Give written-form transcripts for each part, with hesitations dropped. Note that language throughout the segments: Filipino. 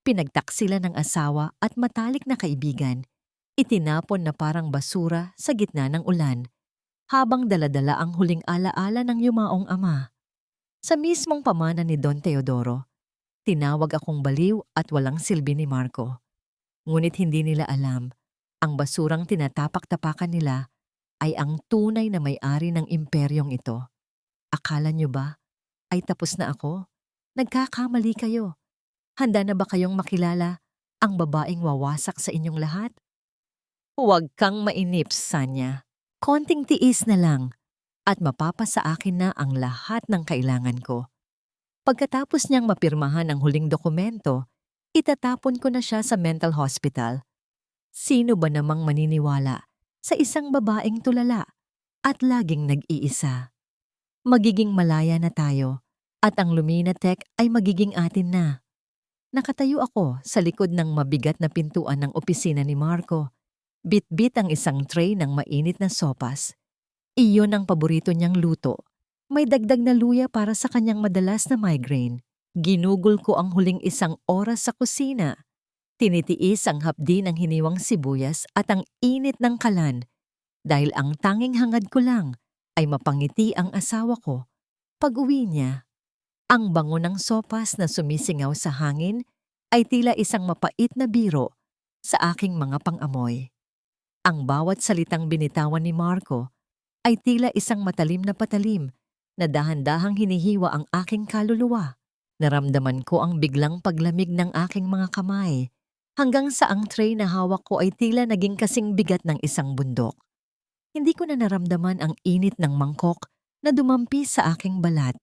Pinagtaksila ng asawa at matalik na kaibigan, itinapon na parang basura sa gitna ng ulan, habang daladala ang huling alaala ng yumaong ama. Sa mismong pamana ni Don Teodoro, tinawag akong baliw at walang silbi ni Marco. Ngunit hindi nila alam, ang basurang tinatapak-tapakan nila ay ang tunay na may-ari ng imperyong ito. Akala nyo ba ay tapos na ako? Nagkakamali kayo. Handa na ba kayong makilala ang babaeng wawasak sa inyong lahat? Huwag kang mainip, Sanya. Konting tiis na lang at mapapasa akin na ang lahat ng kailangan ko. Pagkatapos niyang mapirmahan ang huling dokumento, itatapon ko na siya sa mental hospital. Sino ba namang maniniwala sa isang babaeng tulala at laging nag-iisa? Magiging malaya na tayo at ang Lumina Tech ay magiging atin na. Nakatayo ako sa likod ng mabigat na pintuan ng opisina ni Marco. Bit-bit ang isang tray ng mainit na sopas. Iyon ang paborito niyang luto. May dagdag na luya para sa kanyang madalas na migraine. Ginugol ko ang huling 1 oras sa kusina. Tinitiis ang hapdi ng hiniwang sibuyas at ang init ng kalan dahil ang tanging hangad ko lang ay mapangiti ang asawa ko. Pag-uwi niya, ang bango ng sopas na sumisingaw sa hangin ay tila isang mapait na biro sa aking mga pang-amoy. Ang bawat salitang binitawan ni Marco ay tila isang matalim na patalim na dahan-dahang hinihiwa ang aking kaluluwa. Naramdaman ko ang biglang paglamig ng aking mga kamay hanggang sa ang tray na hawak ko ay tila naging kasing bigat ng isang bundok. Hindi ko na naramdaman ang init ng mangkok na dumampi sa aking balat.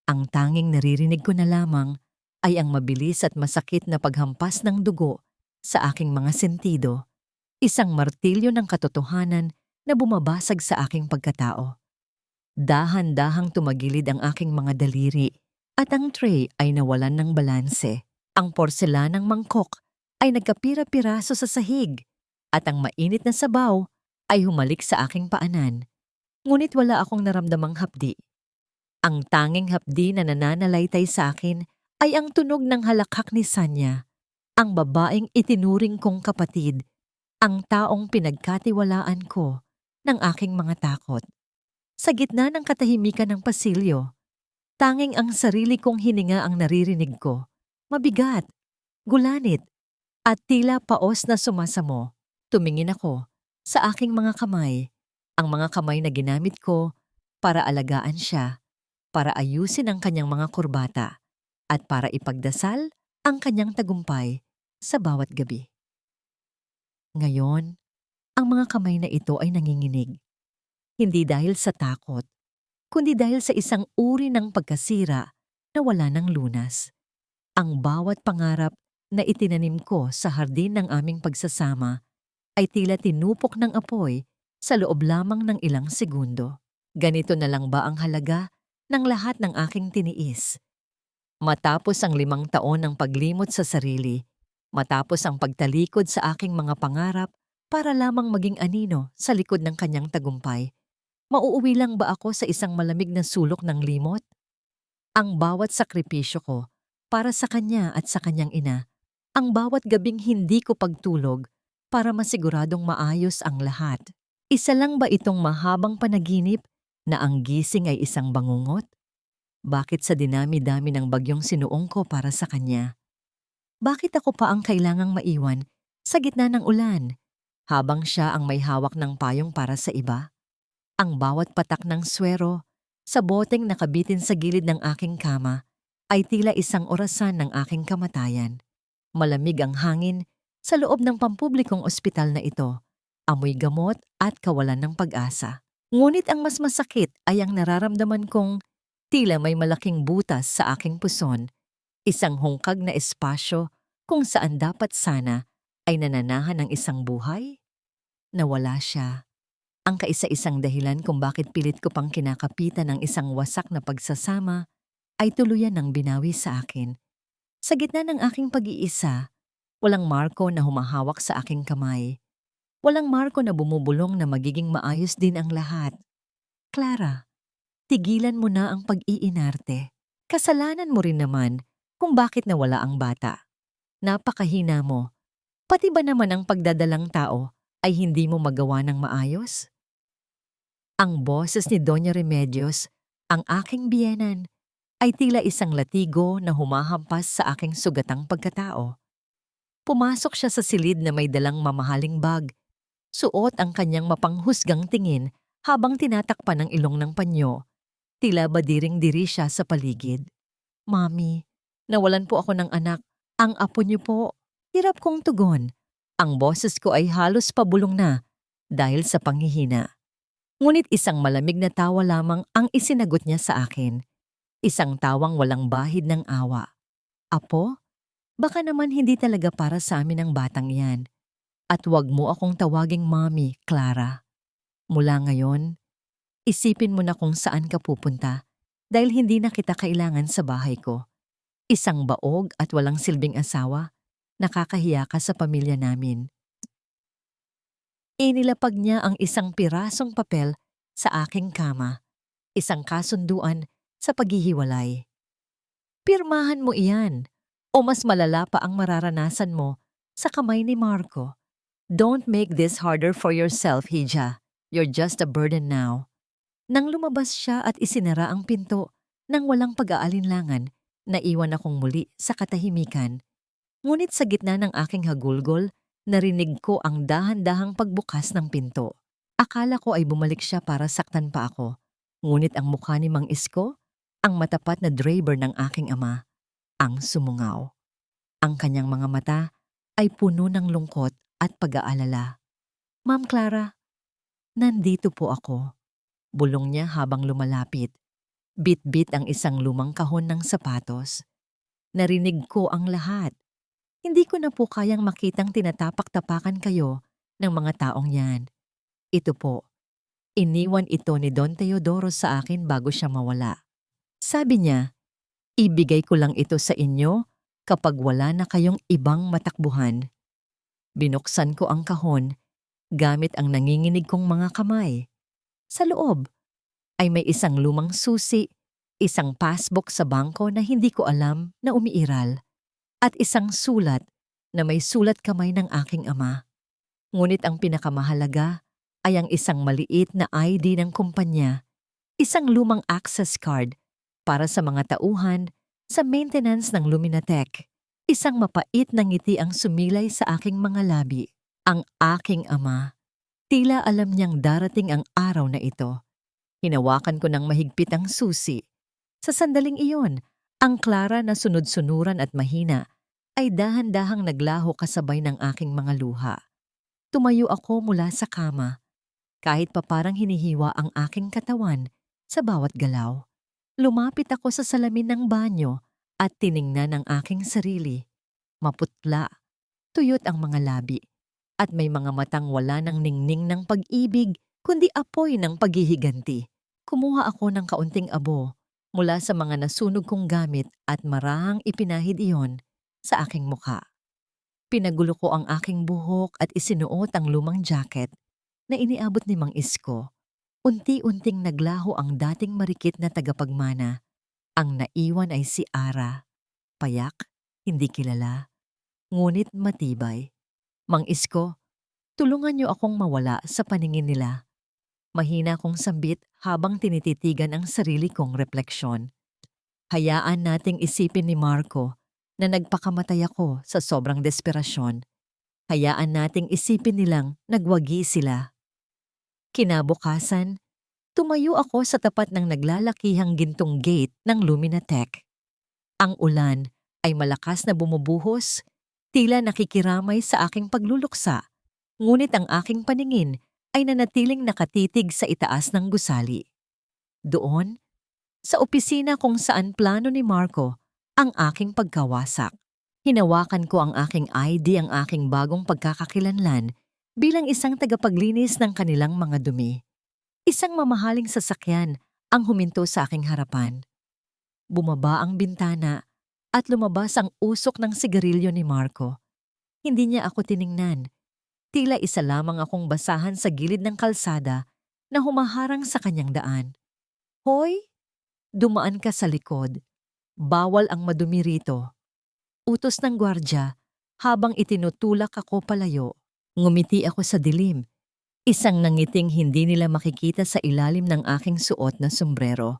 Ang tanging naririnig ko na lamang ay ang mabilis at masakit na paghampas ng dugo sa aking mga sentido. Isang martilyo ng katotohanan na bumabasag sa aking pagkatao. Dahan-dahang tumagilid ang aking mga daliri at ang tray ay nawalan ng balanse. Ang porselanang mangkok ay nagkapira-piraso sa sahig at ang mainit na sabaw ay humalik sa aking paanan. Ngunit wala akong naramdamang hapdi. Ang tanging hapdi na nananalaytay sa akin ay ang tunog ng halakhak ni Sanya, ang babaeng itinuring kong kapatid, ang taong pinagkatiwalaan ko ng aking mga takot. Sa gitna ng katahimikan ng pasilyo, tanging ang sarili kong hininga ang naririnig ko. Mabigat, gulanit, at tila paos na sumasamo. Tumingin ako sa aking mga kamay, ang mga kamay na ginamit ko para alagaan siya, para ayusin ang kanyang mga kurbata, at para ipagdasal ang kanyang tagumpay sa bawat gabi. Ngayon, ang mga kamay na ito ay nanginginig. Hindi dahil sa takot, kundi dahil sa isang uri ng pagkasira na wala ng lunas. Ang bawat pangarap na itinanim ko sa hardin ng aming pagsasama ay tila tinupok ng apoy sa loob lamang ng ilang segundo. Ganito na lang ba ang halaga ng lahat ng aking tiniis? Matapos ang 5 taon ng paglimot sa sarili, matapos ang pagtalikod sa aking mga pangarap para lamang maging anino sa likod ng kanyang tagumpay, mauuwi lang ba ako sa isang malamig na sulok ng limot? Ang bawat sakripisyo ko para sa kanya at sa kanyang ina, ang bawat gabing hindi ko pagtulog para masiguradong maayos ang lahat. Isa lang ba itong mahabang panaginip na ang gising ay isang bangungot? Bakit sa dinami-dami ng bagyong sinuong ko para sa kanya? Bakit ako pa ang kailangang maiwan sa gitna ng ulan, habang siya ang may hawak ng payong para sa iba? Ang bawat patak ng swero sa boteng nakabitin sa gilid ng aking kama ay tila isang orasan ng aking kamatayan. Malamig ang hangin sa loob ng pampublikong ospital na ito, amoy gamot at kawalan ng pag-asa. Ngunit ang mas masakit ay ang nararamdaman kong tila may malaking butas sa aking puson, isang hungkag na espasyo kung saan dapat sana ay nananahan ng isang buhay. Nawala siya. Ang kaisa-isang dahilan kung bakit pilit ko pang kinakapitan ng isang wasak na pagsasama ay tuluyan ng binawi sa akin. Sa gitna ng aking pag-iisa, walang Marco na humahawak sa aking kamay. Walang Marco na bumubulong na magiging maayos din ang lahat. Clara, tigilan mo na ang pag-iinarte. Kasalanan mo rin naman kung bakit nawala ang bata. Napakahina mo. Pati ba naman ang pagdadalang tao ay hindi mo magawa ng maayos? Ang boses ni Doña Remedios, ang aking biyenan, ay tila isang latigo na humahampas sa aking sugatang pagkatao. Pumasok siya sa silid na may dalang mamahaling bag. Suot ang kanyang mapanghusgang tingin habang tinatakpan ng ilong ng panyo. Tila badiring-diri siya sa paligid. Mami, nawalan po ako ng anak. Ang apo niyo po. Hirap kong tugon. Ang boses ko ay halos pabulong na dahil sa panghihina. Ngunit isang malamig na tawa lamang ang isinagot niya sa akin. Isang tawang walang bahid ng awa. Apo, baka naman hindi talaga para sa amin ang batang yan. At wag mo akong tawaging Mami, Clara. Mula ngayon, isipin mo na kung saan ka pupunta dahil hindi na kita kailangan sa bahay ko. Isang baog at walang silbing asawa, nakakahiya ka sa pamilya namin. Inilapag niya ang isang pirasong papel sa aking kama, isang kasunduan sa paghihiwalay. Pirmahan mo iyan o mas malala pa ang mararanasan mo sa kamay ni Marco. Don't make this harder for yourself, Hija. You're just a burden now. Nang lumabas siya at isinara ang pinto nang walang pag-aalinlangan, naiwan akong muli sa katahimikan. Ngunit sa gitna ng aking hagulgol, narinig ko ang dahan-dahang pagbukas ng pinto. Akala ko ay bumalik siya para saktan pa ako. Ngunit ang mukha ni Mang Isko, ang matapat na driver ng aking ama, ang sumungaw. Ang kanyang mga mata ay puno ng lungkot at pag-aalala. Ma'am Clara, nandito po ako. Bulong niya habang lumalapit. Bit-bit ang isang lumang kahon ng sapatos. Narinig ko ang lahat. Hindi ko na po kayang makitang tinatapak-tapakan kayo ng mga taong yan. Ito po, iniwan ito ni Don Teodoro sa akin bago siya mawala. Sabi niya, ibigay ko lang ito sa inyo kapag wala na kayong ibang matakbuhan. Binuksan ko ang kahon gamit ang nanginginig kong mga kamay. Sa loob ay may isang lumang susi, isang passbook sa bangko na hindi ko alam na umiiral, at isang sulat na may sulat kamay ng aking ama. Ngunit ang pinakamahalaga ay ang isang maliit na ID ng kumpanya, isang lumang access card para sa mga tauhan sa maintenance ng Luminatec. Isang mapait na ngiti ang sumilay sa aking mga labi. Ang aking ama, tila alam niyang darating ang araw na ito. Hinawakan ko ng mahigpit ang susi. Sa sandaling iyon, ang Clara na sunod-sunuran at mahina ay dahan-dahang naglaho kasabay ng aking mga luha. Tumayo ako mula sa kama, kahit pa parang hinihiwa ang aking katawan sa bawat galaw. Lumapit ako sa salamin ng banyo at tiningnan ang aking sarili. Maputla, tuyot ang mga labi, at may mga matang wala ng ningning ng pag-ibig kundi apoy ng paghihiganti. Kumuha ako ng kaunting abo mula sa mga nasunog kong gamit at marahang ipinahid iyon sa aking mukha. Pinagulo ko ang aking buhok at isinuot ang lumang jacket na iniabot ni Mang Isko. Unti-unting naglaho ang dating marikit na tagapagmana. Ang naiwan ay si Ara. Payak, hindi kilala, ngunit matibay. Mang Isko, tulungan niyo akong mawala sa paningin nila. Mahina kong sambit habang tinititigan ang sarili kong refleksyon. Hayaan nating isipin ni Marco na nagpakamatay ako sa sobrang desperasyon. Hayaan nating isipin nilang nagwagi sila. Kinabukasan, tumayo ako sa tapat ng naglalakihang gintong gate ng Luminatec. Ang ulan ay malakas na bumubuhos, tila nakikiramay sa aking pagluluksa, ngunit ang aking paningin ay nanatiling nakatitig sa itaas ng gusali. Doon, sa opisina kung saan plano ni Marco ang aking pagkawasak. Hinawakan ko ang aking ID, ang aking bagong pagkakakilanlan bilang isang tagapaglinis ng kanilang mga dumi. Isang mamahaling sasakyan ang huminto sa aking harapan. Bumaba ang bintana at lumabas ang usok ng sigarilyo ni Marco. Hindi niya ako tiningnan. Tila isa lamang akong basahan sa gilid ng kalsada na humaharang sa kanyang daan. Hoy, dumaan ka sa likod. Bawal ang madumi rito. Utos ng gwardya habang itinutulak ako palayo. Ngumiti ako sa dilim, isang nangiting hindi nila makikita sa ilalim ng aking suot na sombrero.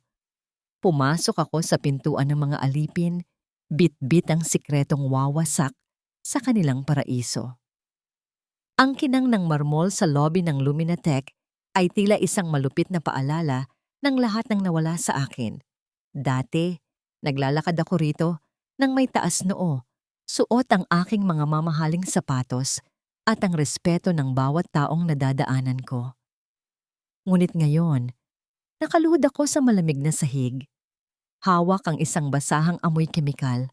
Pumasok ako sa pintuan ng mga alipin, bit-bit ang sikretong wawasak sa kanilang paraiso. Ang kinang ng marmol sa lobby ng Luminatech ay tila isang malupit na paalala ng lahat ng nawala sa akin. Dati, naglalakad ako rito nang may taas noo, suot ang aking mga mamahaling sapatos at ang respeto ng bawat taong nadadaanan ko. Ngunit ngayon, nakaluhod ako sa malamig na sahig. Hawak ang isang basahang amoy kemikal,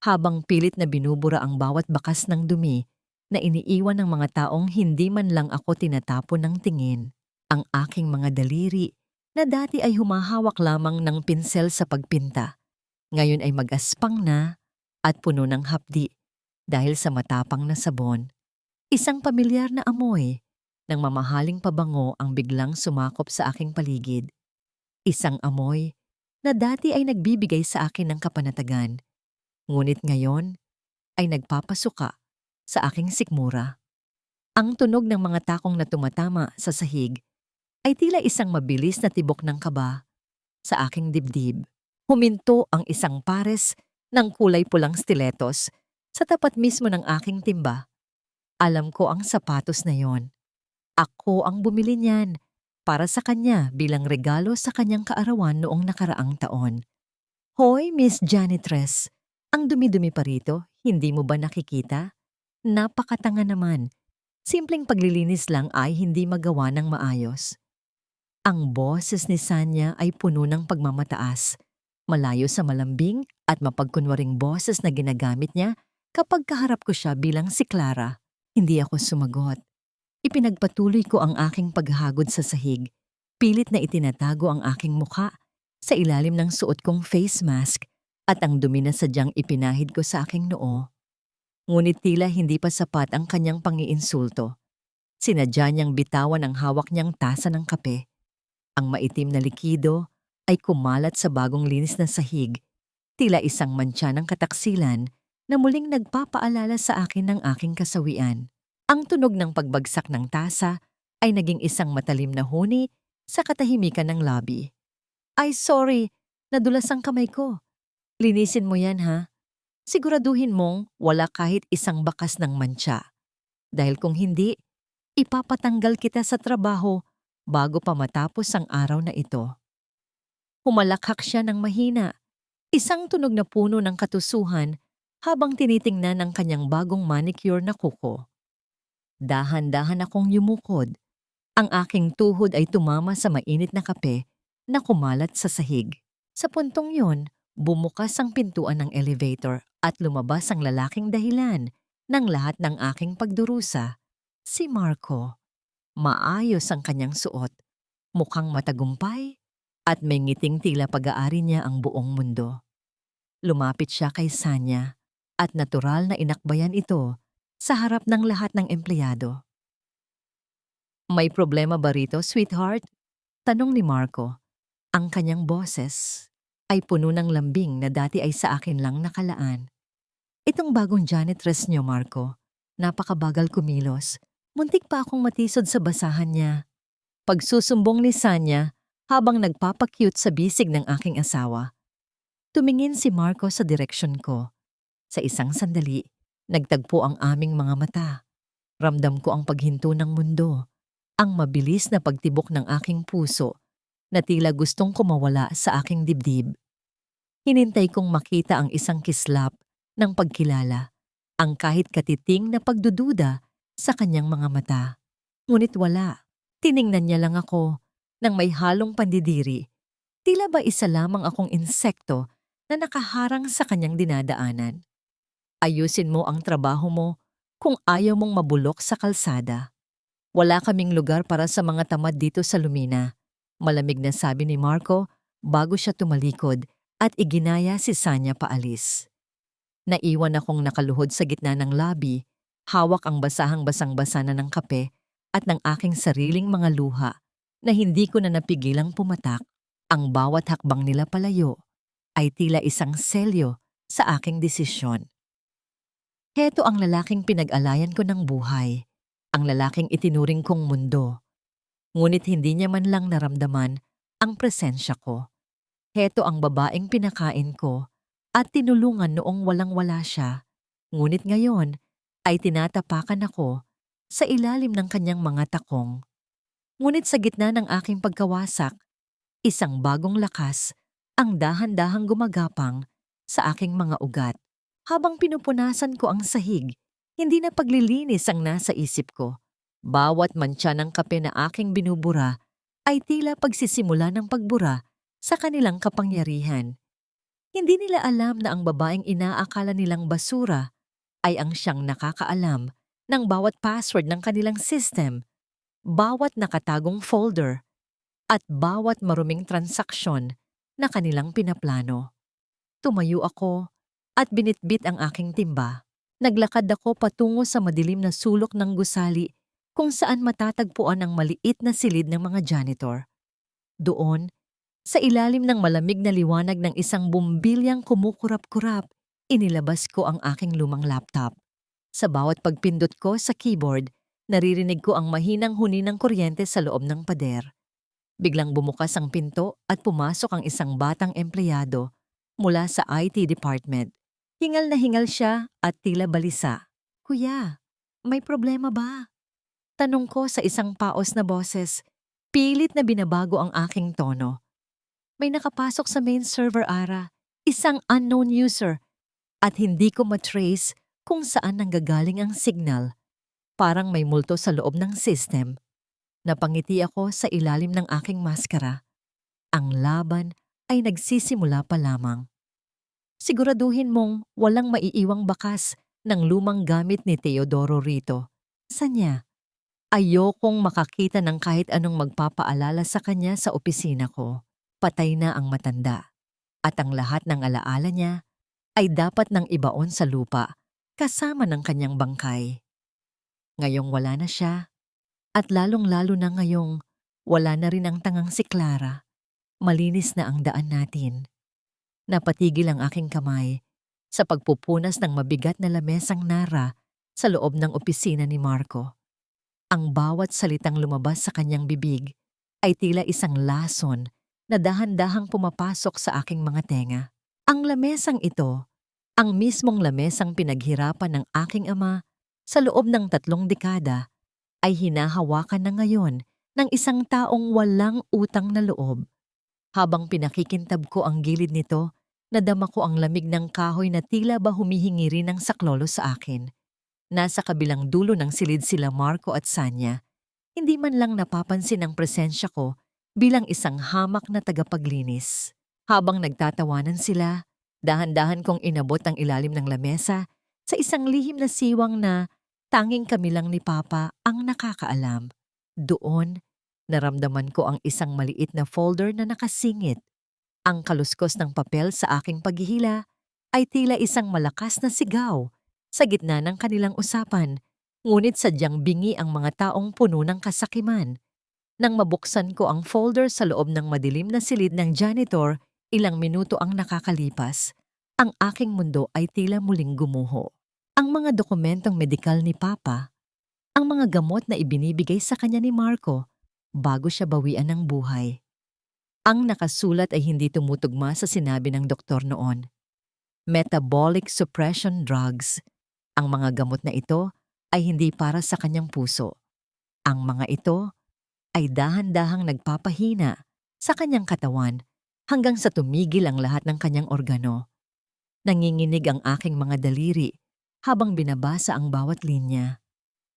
habang pilit na binubura ang bawat bakas ng dumi na iniiwan ng mga taong hindi man lang ako tinatapon ng tingin. Ang aking mga daliri na dati ay humahawak lamang ng pinsel sa pagpinta, ngayon ay magaspang na at puno ng hapdi dahil sa matapang na sabon. Isang pamilyar na amoy ng mamahaling pabango ang biglang sumakop sa aking paligid. Isang amoy na dati ay nagbibigay sa akin ng kapanatagan, ngunit ngayon ay nagpapasuka sa aking sikmura. Ang tunog ng mga takong na tumatama sa sahig ay tila isang mabilis na tibok ng kaba sa aking dibdib. Huminto ang isang pares ng kulay pulang stiletos sa tapat mismo ng aking timba. Alam ko ang sapatos na yon. Ako ang bumili niyan para sa kanya bilang regalo sa kanyang kaarawan noong nakaraang taon. Hoy, Miss Janitress, ang dumi-dumi pa rito, hindi mo ba nakikita? Napakatanga naman. Simpleng paglilinis lang ay hindi magawa ng maayos. Ang boses ni Sanya ay puno ng pagmamataas, malayo sa malambing at mapagkunwaring boses na ginagamit niya kapag kaharap ko siya bilang si Clara. Hindi ako sumagot. Ipinagpatuloy ko ang aking paghagod sa sahig. Pilit na itinatago ang aking mukha sa ilalim ng suot kong face mask at ang dumi na sadyang ipinahid ko sa aking noo. Ngunit tila hindi pa sapat ang kanyang pangiinsulto. Sinadya niyang bitawan ang hawak niyang tasa ng kape. Ang maitim na likido ay kumalat sa bagong linis na sahig, tila isang mantsa ng kataksilan na muling nagpapaalala sa akin ng aking kasawian. Ang tunog ng pagbagsak ng tasa ay naging isang matalim na huni sa katahimikan ng lobby. Ay sorry, nadulas ang kamay ko. Linisin mo yan ha. Siguraduhin mong wala kahit isang bakas ng mantsa. Dahil kung hindi, ipapatanggal kita sa trabaho bago pa matapos ang araw na ito. Humalakhak siya ng mahina, isang tunog na puno ng katusuhan habang tinitingnan ang kanyang bagong manicure na kuko. Dahan-dahan akong yumukod. Ang aking tuhod ay tumama sa mainit na kape na kumalat sa sahig. Sa puntong yon, bumukas ang pintuan ng elevator at lumabas ang lalaking dahilan ng lahat ng aking pagdurusa, si Marco. Maayos ang kanyang suot, mukhang matagumpay at may ngiting tila pag-aari niya ang buong mundo. Lumapit siya kay Sanya at natural na inakbayan ito sa harap ng lahat ng empleyado. May problema ba rito, sweetheart? Tanong ni Marco. Ang kanyang boses ay puno ng lambing na dati ay sa akin lang nakalaan. Itong bagong janitress niyo, Marco. Napakabagal kumilos. Muntik pa akong matisod sa basahan niya. Pagsusumbong ni Sanya habang nagpapakyut sa bisig ng aking asawa. Tumingin si Marco sa direksyon ko. Sa isang sandali, nagtagpo ang aming mga mata. Ramdam ko ang paghinto ng mundo, ang mabilis na pagtibok ng aking puso na tila gustong kumawala sa aking dibdib. Hinintay kong makita ang isang kislap ng pagkilala, ang kahit katiting na pagdududa sa kanyang mga mata. Ngunit wala. Tiningnan niya lang ako nang may halong pandidiri. Tila ba isa lamang akong insekto na nakaharang sa kanyang dinadaanan. Ayusin mo ang trabaho mo kung ayaw mong mabulok sa kalsada. Wala kaming lugar para sa mga tamad dito sa Lumina. Malamig na sabi ni Marco bago siya tumalikod at iginaya si Sanya paalis. Naiwan akong nakaluhod sa gitna ng lobby, hawak ang basahang-basang-basa na ng kape at ng aking sariling mga luha na hindi ko na napigilang pumatak. Ang bawat hakbang nila palayo ay tila isang selyo sa aking desisyon. Heto ang lalaking pinag-alayan ko ng buhay, ang lalaking itinuring kong mundo. Ngunit hindi niya man lang naramdaman ang presensya ko. Heto ang babaeng pinakain ko at tinulungan noong walang-wala siya. Ngunit ngayon ay tinatapakan ako sa ilalim ng kanyang mga takong. Ngunit sa gitna ng aking pagkawasak, isang bagong lakas ang dahan-dahang gumagapang sa aking mga ugat. Habang pinupunasan ko ang sahig, hindi na paglilinis ang nasa isip ko. Bawat mantsa ng kape na aking binubura ay tila pagsisimula ng pagbura sa kanilang kapangyarihan. Hindi nila alam na ang babaeng inaakala nilang basura ay ang siyang nakakaalam ng bawat password ng kanilang system, bawat nakatagong folder, at bawat maruming transaksyon na kanilang pinaplano. Tumayo ako at binitbit ang aking timba. Naglakad ako patungo sa madilim na sulok ng gusali kung saan matatagpuan ang maliit na silid ng mga janitor. Doon, sa ilalim ng malamig na liwanag ng isang bumbilyang kumukurap-kurap, inilabas ko ang aking lumang laptop. Sa bawat pagpindot ko sa keyboard, naririnig ko ang mahinang huni ng kuryente sa loob ng pader. Biglang bumukas ang pinto at pumasok ang isang batang empleyado mula sa IT department. Hingal na hingal siya at tila balisa. "Kuya, may problema ba?" Tanong ko sa isang paos na boses. Pilit na binabago ang aking tono. "May nakapasok sa main server, Ara. Isang unknown user. At hindi ko matrace kung saan nanggagaling ang signal. Parang may multo sa loob ng system." Napangiti ako sa ilalim ng aking maskara. Ang laban ay nagsisimula pa lamang. "Siguraduhin mong walang maiiwang bakas ng lumang gamit ni Teodoro rito. Sanya? Ayokong makakita ng kahit anong magpapaalala sa kanya sa opisina ko. Patay na ang matanda. At ang lahat ng alaala niya ay dapat nang ibaon sa lupa kasama ng kanyang bangkay. Ngayong wala na siya, at lalong-lalo na ngayong wala na rin ang tangang si Clara, malinis na ang daan natin." Napatigil ang aking kamay sa pagpupunas ng mabigat na lamesang nara sa loob ng opisina ni Marco. Ang bawat salitang lumabas sa kanyang bibig ay tila isang lason na dahan-dahang pumapasok sa aking mga tenga. Ang lamesang ito, ang mismong lamesang pinaghirapan ng aking ama sa loob ng 3 dekada, ay hinahawakan na ngayon ng isang taong walang utang na loob. Habang pinakikintab ko ang gilid nito, nadama ko ang lamig ng kahoy na tila ba humihingi rin ng saklolo sa akin. Nasa kabilang dulo ng silid sila Marco at Sanya. Hindi man lang napapansin ang presensya ko bilang isang hamak na tagapaglinis. Habang nagtatawanan sila, dahan-dahan kong inabot ang ilalim ng lamesa sa isang lihim na siwang na tanging kami lang ni Papa ang nakakaalam. Doon, naramdaman ko ang isang maliit na folder na nakasingit. Ang kaluskos ng papel sa aking paghihila ay tila isang malakas na sigaw sa gitna ng kanilang usapan, ngunit sadyang bingi ang mga taong puno ng kasakiman. Nang mabuksan ko ang folder sa loob ng madilim na silid ng janitor, ilang minuto ang nakakalipas. Ang aking mundo ay tila muling gumuho. Ang mga dokumentong medikal ni Papa, ang mga gamot na ibinibigay sa kanya ni Marco bago siya bawian ng buhay. Ang nakasulat ay hindi tumutugma sa sinabi ng doktor noon. Metabolic suppression drugs. Ang mga gamot na ito ay hindi para sa kanyang puso. Ang mga ito ay dahan-dahang nagpapahina sa kanyang katawan hanggang sa tumigil ang lahat ng kanyang organo. Nanginginig ang aking mga daliri habang binabasa ang bawat linya.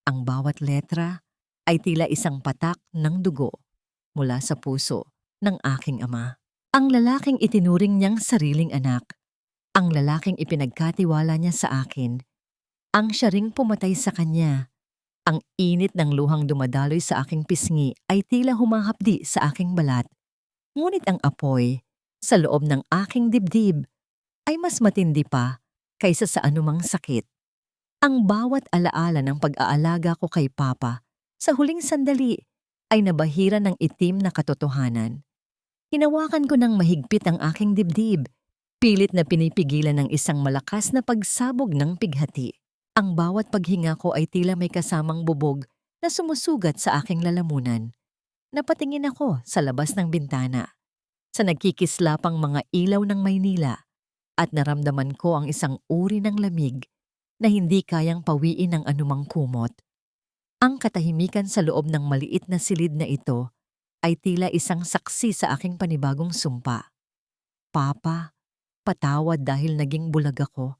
Ang bawat letra ay tila isang patak ng dugo mula sa puso ng aking ama. Ang lalaking itinuring niyang sariling anak. Ang lalaking ipinagkatiwala niya sa akin. Ang siya ring pumatay sa kanya. Ang init ng luhang dumadaloy sa aking pisngi ay tila humahapdi sa aking balat. Ngunit ang apoy sa loob ng aking dibdib ay mas matindi pa kaysa sa anumang sakit. Ang bawat alaala ng pag-aalaga ko kay Papa sa huling sandali ay nabahira ng itim na katotohanan. Hinawakan ko ng mahigpit ang aking dibdib, pilit na pinipigilan ng isang malakas na pagsabog ng pighati. Ang bawat paghinga ko ay tila may kasamang bubog na sumusugat sa aking lalamunan. Napatingin ako sa labas ng bintana, sa nagkikislapang mga ilaw ng Maynila, at naramdaman ko ang isang uri ng lamig na hindi kayang pawiin ng anumang kumot. Ang katahimikan sa loob ng maliit na silid na ito ay tila isang saksi sa aking panibagong sumpa. Papa, patawad dahil naging bulag ako.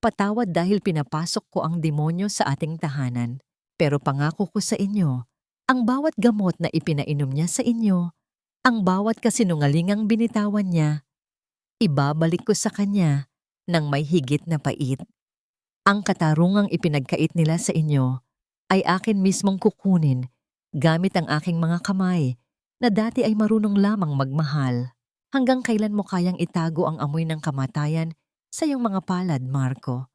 Patawad dahil pinapasok ko ang demonyo sa ating tahanan. Pero pangako ko sa inyo, ang bawat gamot na ipinainom niya sa inyo, ang bawat kasinungalingang binitawan niya, ibabalik ko sa kanya ng may higit na pait. Ang katarungang ipinagkait nila sa inyo ay akin mismong kukunin gamit ang aking mga kamay na dati ay marunong lamang magmahal. Hanggang kailan mo kayang itago ang amoy ng kamatayan sa iyong mga palad, Marco?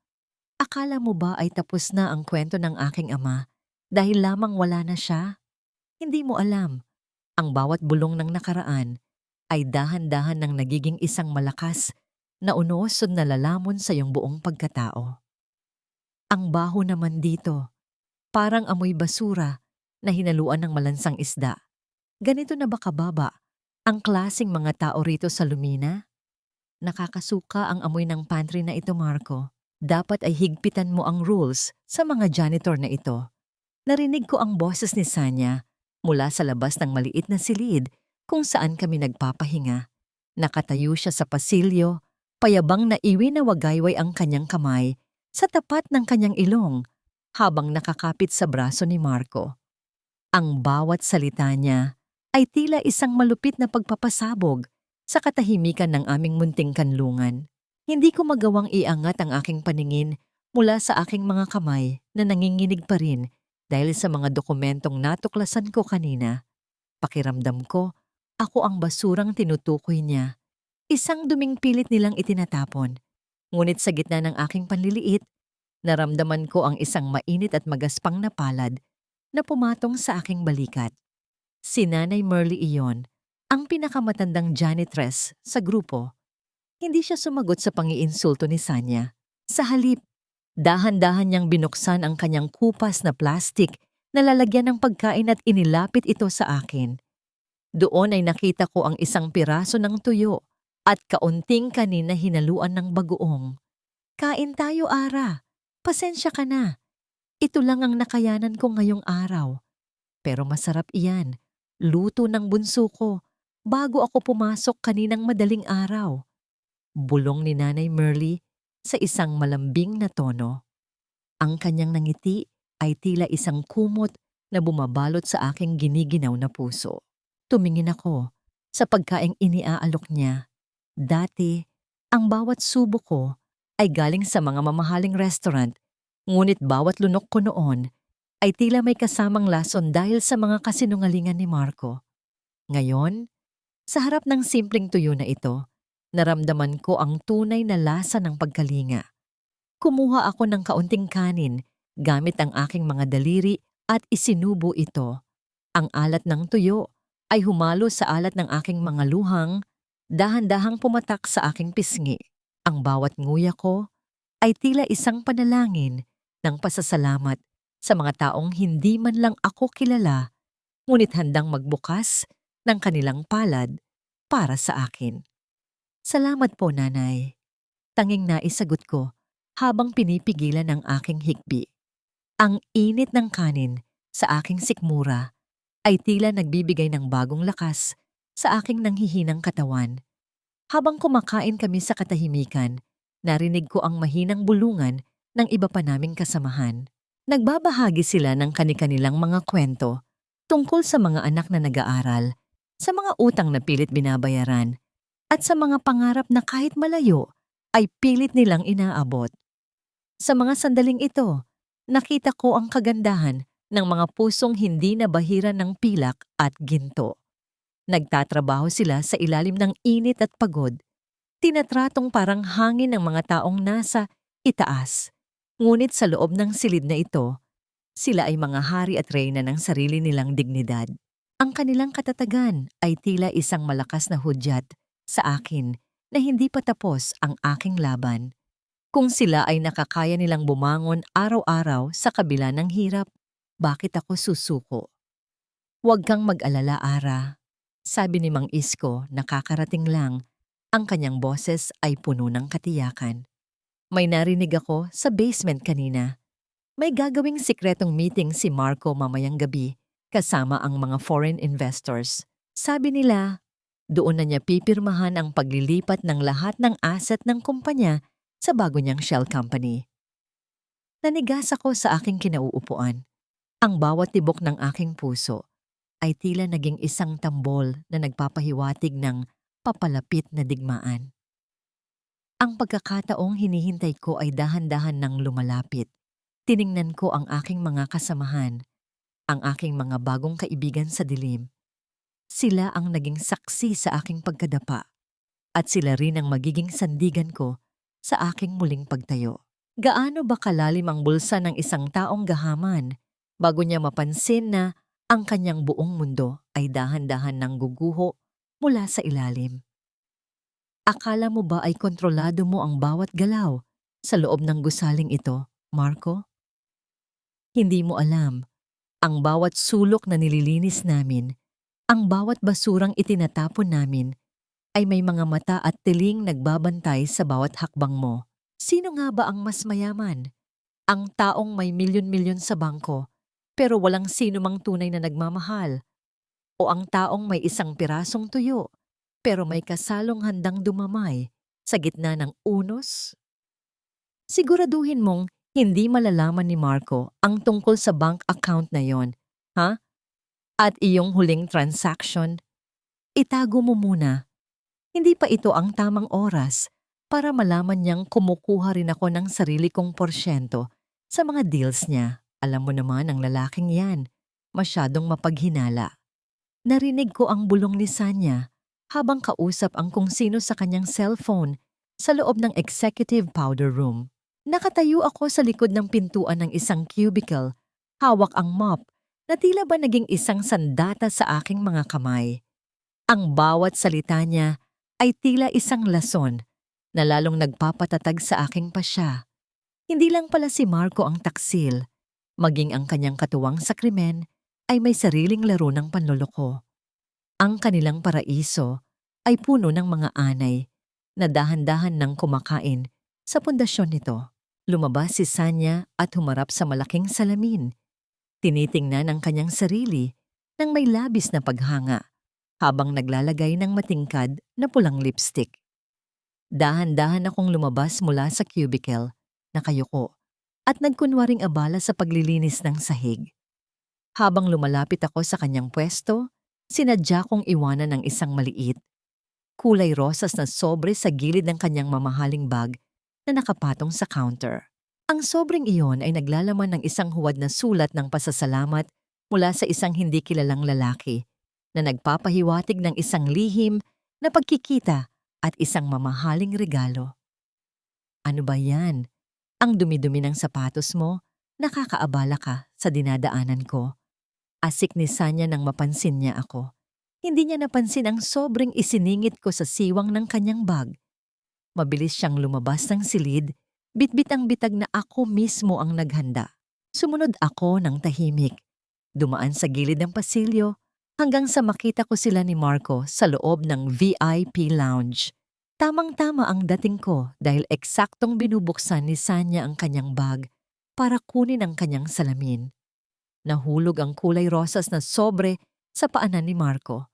Akala mo ba ay tapos na ang kwento ng aking ama dahil lamang wala na siya? Hindi mo alam, ang bawat bulong ng nakaraan ay dahan-dahan nang nagiging isang malakas na unoosod na lalamon sa iyong buong pagkatao. Ang baho naman dito, parang amoy basura na hinaluan ng malansang isda. Ganito na ba kababa ang klaseng mga tao rito sa Lumina? Nakakasuka ang amoy ng pantry na ito, Marco. Dapat ay higpitan mo ang rules sa mga janitor na ito. Narinig ko ang boses ni Sanya mula sa labas ng maliit na silid kung saan kami nagpapahinga. Nakatayo siya sa pasilyo, payabang naiwi na wagayway ang kanyang kamay sa tapat ng kanyang ilong habang nakakapit sa braso ni Marco. Ang bawat salita niya ay tila isang malupit na pagpapasabog sa katahimikan ng aming munting kanlungan. Hindi ko magawang iangat ang aking paningin mula sa aking mga kamay na nanginginig pa rin dahil sa mga dokumentong natuklasan ko kanina. Pakiramdam ko, ako ang basurang tinutukoy niya. Isang duming pilit nilang itinatapon. Ngunit sa gitna ng aking panliliit, naramdaman ko ang isang mainit at magaspang na palad na pumatong sa aking balikat. Si Nanay Merly iyon, ang pinakamatandang janitress sa grupo. Hindi siya sumagot sa pangiinsulto ni Sanya. Sa halip, dahan-dahan niyang binuksan ang kanyang kupas na plastik na lalagyan ng pagkain at inilapit ito sa akin. Doon ay nakita ko ang isang piraso ng tuyo at kaunting kanin na hinaluan ng bagoong. Kain tayo, Ara. Pasensya ka na. Ito lang ang nakayanan ko ngayong araw. Pero masarap iyan. Luto ng bunso ko bago ako pumasok kaninang madaling araw. Bulong ni Nanay Merly sa isang malambing na tono. Ang kanyang nangiti ay tila isang kumot na bumabalot sa aking giniginaw na puso. Tumingin ako sa pagkaing iniaalok niya. Dati, ang bawat subo ko ay galing sa mga mamahaling restaurant, ngunit bawat lunok ko noon ay tila may kasamang lason dahil sa mga kasinungalingan ni Marco. Ngayon, sa harap ng simpleng tuyo na ito, naramdaman ko ang tunay na lasa ng pagkalinga. Kumuha ako ng kaunting kanin gamit ang aking mga daliri at isinubo ito. Ang alat ng tuyo ay humalo sa alat ng aking mga luhang, dahan-dahang pumatak sa aking pisngi. Ang bawat nguya ko ay tila isang panalangin ng pasasalamat sa mga taong hindi man lang ako kilala, ngunit handang magbukas ng kanilang palad para sa akin. Salamat po, Nanay. Tanging naisagot ko habang pinipigilan ang aking hikbi. Ang init ng kanin sa aking sikmura ay tila nagbibigay ng bagong lakas sa aking nanghihinang katawan. Habang kumakain kami sa katahimikan, narinig ko ang mahinang bulungan ng iba pa naming kasamahan. Nagbabahagi sila ng kani-kanilang mga kwento tungkol sa mga anak na nag-aaral, sa mga utang na pilit binabayaran, at sa mga pangarap na kahit malayo ay pilit nilang inaabot. Sa mga sandaling ito, nakita ko ang kagandahan ng mga pusong hindi nabahiran ng pilak at ginto. Nagtatrabaho sila sa ilalim ng init at pagod, tinatratong parang hangin ng mga taong nasa itaas. Ngunit sa loob ng silid na ito, sila ay mga hari at reyna ng sarili nilang dignidad. Ang kanilang katatagan ay tila isang malakas na hudyat sa akin na hindi pa tapos ang aking laban. Kung sila ay nakakaya nilang bumangon araw-araw sa kabila ng hirap, bakit ako susuko? Huwag kang mag-alala, Ara. Sabi ni Mang Isko, nakakarating lang. Ang kanyang boses ay puno ng katiyakan. May narinig ako sa basement kanina. May gagawing sikretong meeting si Marco mamayang gabi kasama ang mga foreign investors. Sabi nila, doon na niya pipirmahan ang paglilipat ng lahat ng asset ng kumpanya sa bago niyang shell company. Nanigas ako sa aking kinauupuan. Ang bawat tibok ng aking puso ay tila naging isang tambol na nagpapahiwatig ng papalapit na digmaan. Ang pagkakataong hinihintay ko ay dahan-dahan nang lumalapit. Tiningnan ko ang aking mga kasamahan, ang aking mga bagong kaibigan sa dilim. Sila ang naging saksi sa aking pagkadapa at sila rin ang magiging sandigan ko sa aking muling pagtayo. Gaano ba kalalim ang bulsa ng isang taong gahaman bago niya mapansin na ang kanyang buong mundo ay dahan-dahan nang guguho mula sa ilalim? Akala mo ba ay kontrolado mo ang bawat galaw sa loob ng gusaling ito, Marco? Hindi mo alam, ang bawat sulok na nililinis namin, ang bawat basurang itinatapon namin, ay may mga mata at tiling nagbabantay sa bawat hakbang mo. Sino nga ba ang mas mayaman? Ang taong may milyon-milyon sa bangko, pero walang sino mang tunay na nagmamahal? O ang taong may isang pirasong tuyo, pero may kasalong handang dumamay sa gitna ng unos? Siguraduhin mong hindi malalaman ni Marco ang tungkol sa bank account na yon, ha? At iyong huling transaction, itago mo muna. Hindi pa ito ang tamang oras para malaman niyang kumukuha rin ako ng sarili kong porsyento sa mga deals niya. Alam mo naman ang lalaking yan, masyadong mapaghinala. Narinig ko ang bulong ni Sanya habang kausap ang kung sino sa kanyang cellphone sa loob ng executive powder room. Nakatayo ako sa likod ng pintuan ng isang cubicle, hawak ang mop na tila ba naging isang sandata sa aking mga kamay. Ang bawat salita niya ay tila isang lason na lalong nagpapatatag sa aking pasya. Hindi lang pala si Marco ang taksil, maging ang kanyang katuwang sa krimen ay may sariling laro ng panloloko. Ang kanilang paraiso ay puno ng mga anay na dahan-dahan nang kumakain sa pundasyon nito. Lumabas si Sanya at humarap sa malaking salamin. Tinitingnan ang kanyang sarili nang may labis na paghanga habang naglalagay ng matingkad na pulang lipstick. Dahan-dahan akong lumabas mula sa cubicle, nakayuko, at nagkunwaring abala sa paglilinis ng sahig. Habang lumalapit ako sa kanyang pwesto, sinadya kong iwanan ng isang maliit, kulay rosas na sobre sa gilid ng kanyang mamahaling bag na nakapatong sa counter. Ang sobreng iyon ay naglalaman ng isang huwad na sulat ng pasasalamat mula sa isang hindi kilalang lalaki na nagpapahiwatig ng isang lihim na pagkikita at isang mamahaling regalo. Ano ba yan? Ang dumi-dumi ng sapatos mo, nakakaabala ka sa dinadaanan ko. Asik ni Sanya nang mapansin niya ako. Hindi niya napansin ang sobrang isiningit ko sa siwang ng kanyang bag. Mabilis siyang lumabas ng silid, bitbit ang bitag na ako mismo ang naghanda. Sumunod ako ng tahimik. Dumaan sa gilid ng pasilyo hanggang sa makita ko sila ni Marco sa loob ng VIP lounge. Tamang-tama ang dating ko dahil eksaktong binubuksan ni Sanya ang kanyang bag para kunin ang kanyang salamin. Nahulog ang kulay rosas na sobre sa paanan ni Marco.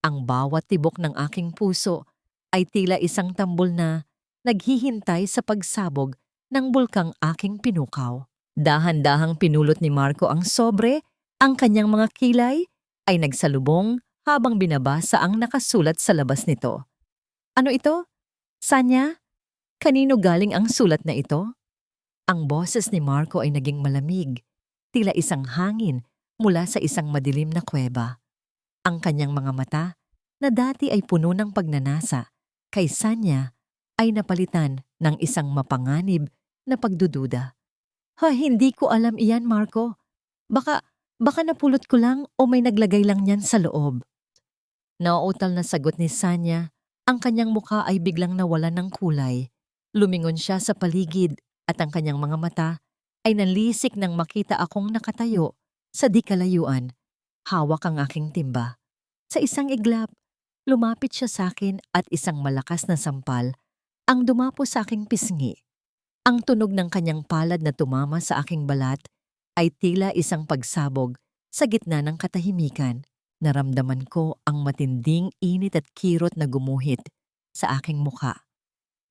Ang bawat tibok ng aking puso ay tila isang tambol na naghihintay sa pagsabog ng bulkang aking pinukaw. Dahan-dahang pinulot ni Marco ang sobre, ang kanyang mga kilay ay nagsalubong habang binabasa ang nakasulat sa labas nito. Ano ito? Sanya? Kanino galing ang sulat na ito? Ang boses ni Marco ay naging malamig, tila isang hangin mula sa isang madilim na kuweba. Ang kanyang mga mata, na dati ay puno ng pagnanasa, kay Sanya ay napalitan ng isang mapanganib na pagdududa. Hindi ko alam iyan, Marco. Baka napulot ko lang o may naglagay lang niyan sa loob. Nauutal na sagot ni Sanya, ang kanyang mukha ay biglang nawalan ng kulay. Lumingon siya sa paligid at ang kanyang mga mata ay nalisik nang makita akong nakatayo sa di kalayuan. Hawak ang aking timba. Sa isang iglap, lumapit siya sa akin at isang malakas na sampal ang dumapo sa aking pisngi. Ang tunog ng kanyang palad na tumama sa aking balat ay tila isang pagsabog sa gitna ng katahimikan. Naramdaman ko ang matinding init at kirot na gumuhit sa aking mukha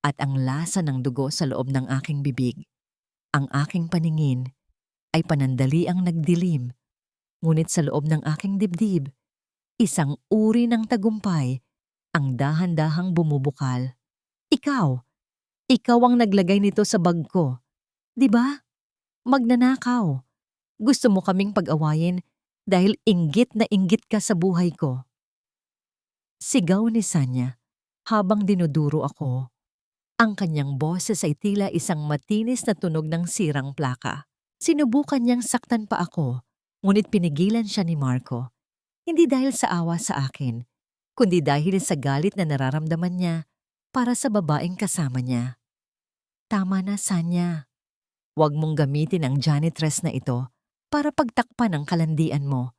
at ang lasa ng dugo sa loob ng aking bibig. Ang aking paningin ay panandali ang nagdilim, ngunit sa loob ng aking dibdib, isang uri ng tagumpay ang dahan-dahang bumubukal. Ikaw! Ikaw ang naglagay nito sa bag ko. Di ba? Magnanakaw. Gusto mo kaming pag-awayin dahil inggit na inggit ka sa buhay ko. Sigaw ni Sanya habang dinuduro ako. Ang kanyang boses ay tila isang matinis na tunog ng sirang plaka. Sinubukan niyang saktan pa ako, ngunit pinigilan siya ni Marco. Hindi dahil sa awa sa akin, kundi dahil sa galit na nararamdaman niya para sa babaeng kasama niya. Tama na, Sanya. Huwag mong gamitin ang janitress na ito para pagtakpan ang kalandian mo.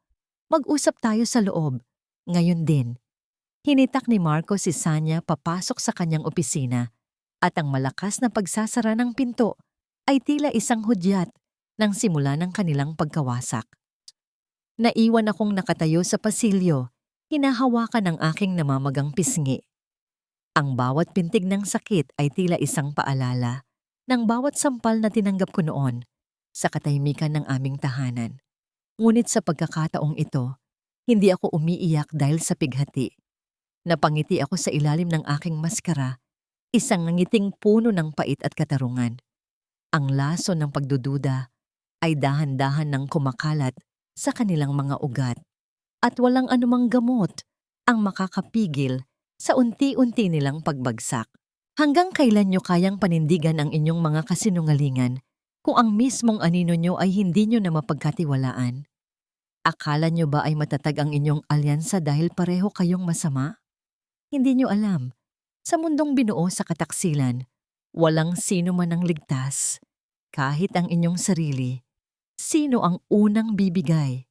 Mag-usap tayo sa loob. Ngayon din. Hinitak ni Marco si Sanya papasok sa kanyang opisina at ang malakas na pagsasara ng pinto ay tila isang hudyat ng simula ng kanilang pagkawasak. Naiwan akong nakatayo sa pasilyo, hinahawakan ng aking namamagang pisngi. Ang bawat pintig ng sakit ay tila isang paalala ng bawat sampal na tinanggap ko noon sa katahimikan ng aming tahanan. Ngunit sa pagkakataong ito, hindi ako umiiyak dahil sa pighati. Napangiti ako sa ilalim ng aking maskara, isang ngiting puno ng pait at katarungan. Ang laso ng pagdududa ay dahan-dahan ng kumakalat sa kanilang mga ugat at walang anumang gamot ang makakapigil sa unti-unti nilang pagbagsak. Hanggang kailan nyo kayang panindigan ang inyong mga kasinungalingan kung ang mismong anino nyo ay hindi nyo na mapagkatiwalaan? Akala nyo ba ay matatag ang inyong alyansa dahil pareho kayong masama? Hindi nyo alam, sa mundong binuo sa kataksilan, walang sino man ang ligtas. Kahit ang inyong sarili, sino ang unang bibigay?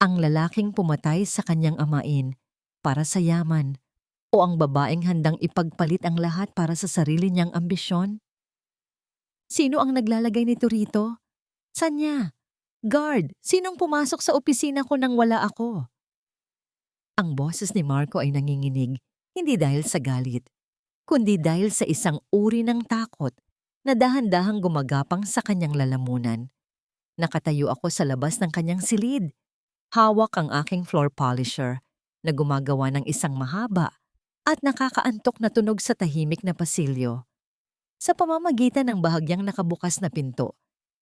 Ang lalaking pumatay sa kanyang amain para sa yaman, o ang babaeng handang ipagpalit ang lahat para sa sarili niyang ambisyon? Sino ang naglalagay nito rito? Sanya? Guard, sinong pumasok sa opisina ko nang wala ako? Ang boses ni Marco ay nanginginig, hindi dahil sa galit, kundi dahil sa isang uri ng takot na dahan-dahang gumagapang sa kanyang lalamunan. Nakatayo ako sa labas ng kanyang silid. Hawak ang aking floor polisher na gumagawa ng isang mahaba at nakakaantok na tunog sa tahimik na pasilyo. Sa pamamagitan ng bahagyang nakabukas na pinto,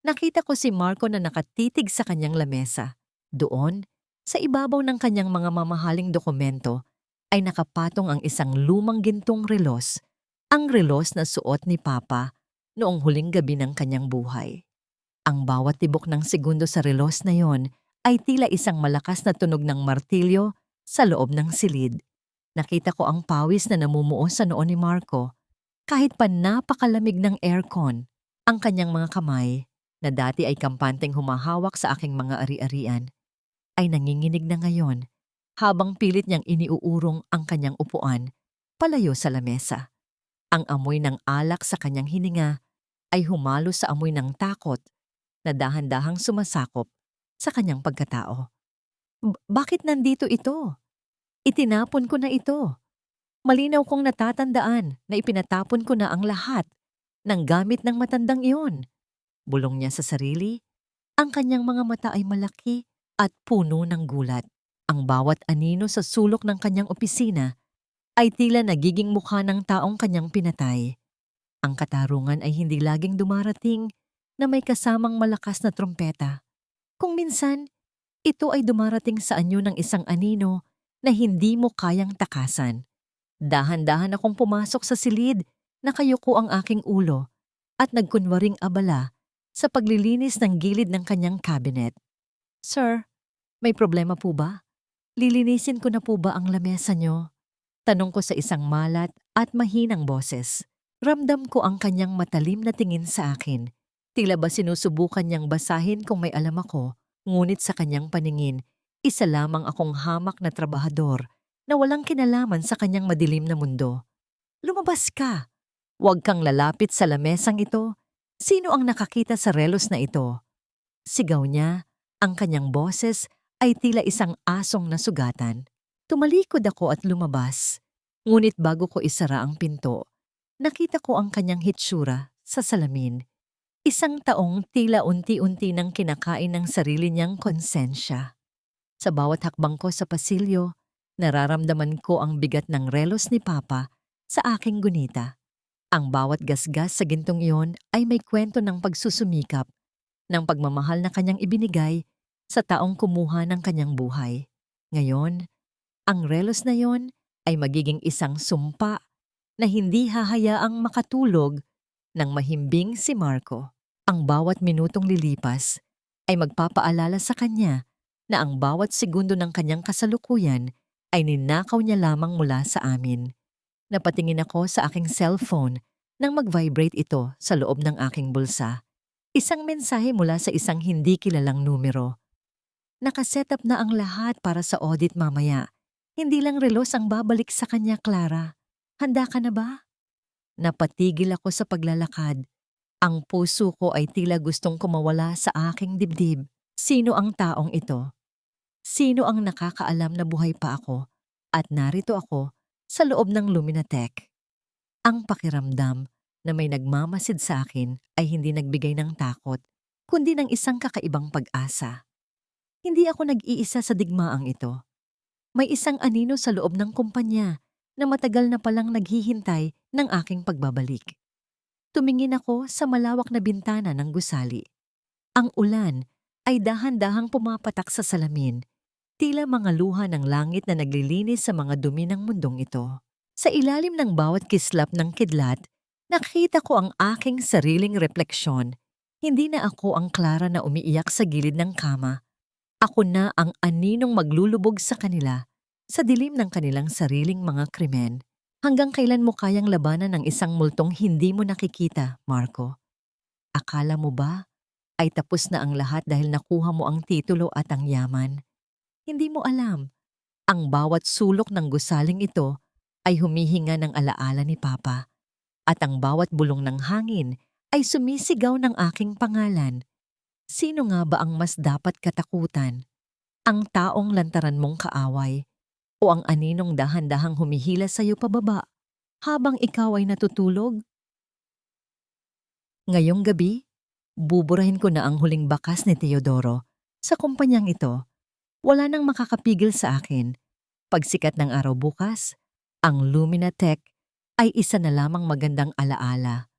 nakita ko si Marco na nakatitig sa kanyang lamesa. Doon, sa ibabaw ng kanyang mga mamahaling dokumento, ay nakapatong ang isang lumang gintong relos, ang relos na suot ni Papa noong huling gabi ng kanyang buhay. Ang bawat tibok ng segundo sa relos na yon ay tila isang malakas na tunog ng martilyo sa loob ng silid. Nakita ko ang pawis na namumuo sa noo ni Marco. Kahit pa napakalamig ng aircon, ang kanyang mga kamay, na dati ay kampanteng humahawak sa aking mga ari-arian, ay nanginginig na ngayon habang pilit niyang iniuurong ang kanyang upuan palayo sa lamesa. Ang amoy ng alak sa kanyang hininga ay humalo sa amoy ng takot na dahan-dahang sumasakop sa kanyang pagkatao. Bakit nandito ito? Itinapon ko na ito. Malinaw kong natatandaan na ipinatapon ko na ang lahat ng gamit ng matandang iyon. Bulong niya sa sarili. Ang kanyang mga mata ay malaki at puno ng gulat. Ang bawat anino sa sulok ng kanyang opisina ay tila nagiging mukha ng taong kanyang pinatay. Ang katarungan ay hindi laging dumarating na may kasamang malakas na trompeta. Kung minsan, ito ay dumarating sa anyo ng isang anino na hindi mo kayang takasan. Dahan-dahan akong pumasok sa silid, nakayuko ang aking ulo at nagkunwaring abala sa paglilinis ng gilid ng kanyang cabinet. Sir, may problema po ba? Lilinisin ko na po ba ang lamesa nyo? Tanong ko sa isang malat at mahinang boses. Ramdam ko ang kanyang matalim na tingin sa akin. Tila ba sinusubukan niyang basahin kung may alam ako, ngunit sa kanyang paningin, isa lamang akong hamak na trabahador na walang kinalaman sa kanyang madilim na mundo. Lumabas ka! Huwag kang lalapit sa lamesang ito. Sino ang nakakita sa relos na ito? Sigaw niya, ang kanyang boses ay tila isang asong nasugatan. Tumalikod ako at lumabas. Ngunit bago ko isara ang pinto, nakita ko ang kanyang hitsura sa salamin. Isang taong tila unti-unti nang kinakain ng sarili niyang konsensya. Sa bawat hakbang ko sa pasilyo, nararamdaman ko ang bigat ng relos ni Papa sa aking gunita. Ang bawat gasgas sa gintong iyon ay may kwento ng pagsusumikap, ng pagmamahal na kanyang ibinigay sa taong kumuha ng kanyang buhay. Ngayon, ang relos na iyon ay magiging isang sumpa na hindi hahayaang makatulog ng mahimbing si Marco. Ang bawat minutong lilipas ay magpapaalala sa kanya na ang bawat segundo ng kanyang kasalukuyan ay ninakaw niya lamang mula sa amin. Napatingin ako sa aking cellphone nang mag-vibrate ito sa loob ng aking bulsa. Isang mensahe mula sa isang hindi kilalang numero. Nakasetup na ang lahat para sa audit mamaya. Hindi lang relos ang babalik sa kanya, Clara. Handa ka na ba? Napatigil ako sa paglalakad. Ang puso ko ay tila gustong kumawala sa aking dibdib. Sino ang taong ito? Sino ang nakakaalam na buhay pa ako at narito ako sa loob ng Luminatech? Ang pakiramdam na may nagmamasid sa akin ay hindi nagbigay ng takot, kundi ng isang kakaibang pag-asa. Hindi ako nag-iisa sa digmaang ito. May isang anino sa loob ng kumpanya na matagal na palang naghihintay ng aking pagbabalik. Tumingin ako sa malawak na bintana ng gusali. Ang ulan ay dahan-dahang pumapatak sa salamin, tila mga luha ng langit na naglilinis sa mga dumi ng mundong ito. Sa ilalim ng bawat kislap ng kidlat, nakita ko ang aking sariling refleksyon. Hindi na ako ang Clara na umiiyak sa gilid ng kama. Ako na ang aninong maglulubog sa kanila, sa dilim ng kanilang sariling mga krimen. Hanggang kailan mo kayang labanan ng isang multong hindi mo nakikita, Marco? Akala mo ba ay tapos na ang lahat dahil nakuha mo ang titulo at ang yaman? Hindi mo alam, ang bawat sulok ng gusaling ito ay humihinga ng alaala ni Papa, at ang bawat bulong ng hangin ay sumisigaw ng aking pangalan. Sino nga ba ang mas dapat katakutan? Ang taong lantaran mong kaaway o ang aninong dahan-dahang humihila sa iyo pababa habang ikaw ay natutulog? Ngayong gabi, buburahin ko na ang huling bakas ni Teodoro sa kumpanyang ito. Wala nang makakapigil sa akin. Pagsikat ng araw bukas, ang Luminatech ay isa na lamang magandang alaala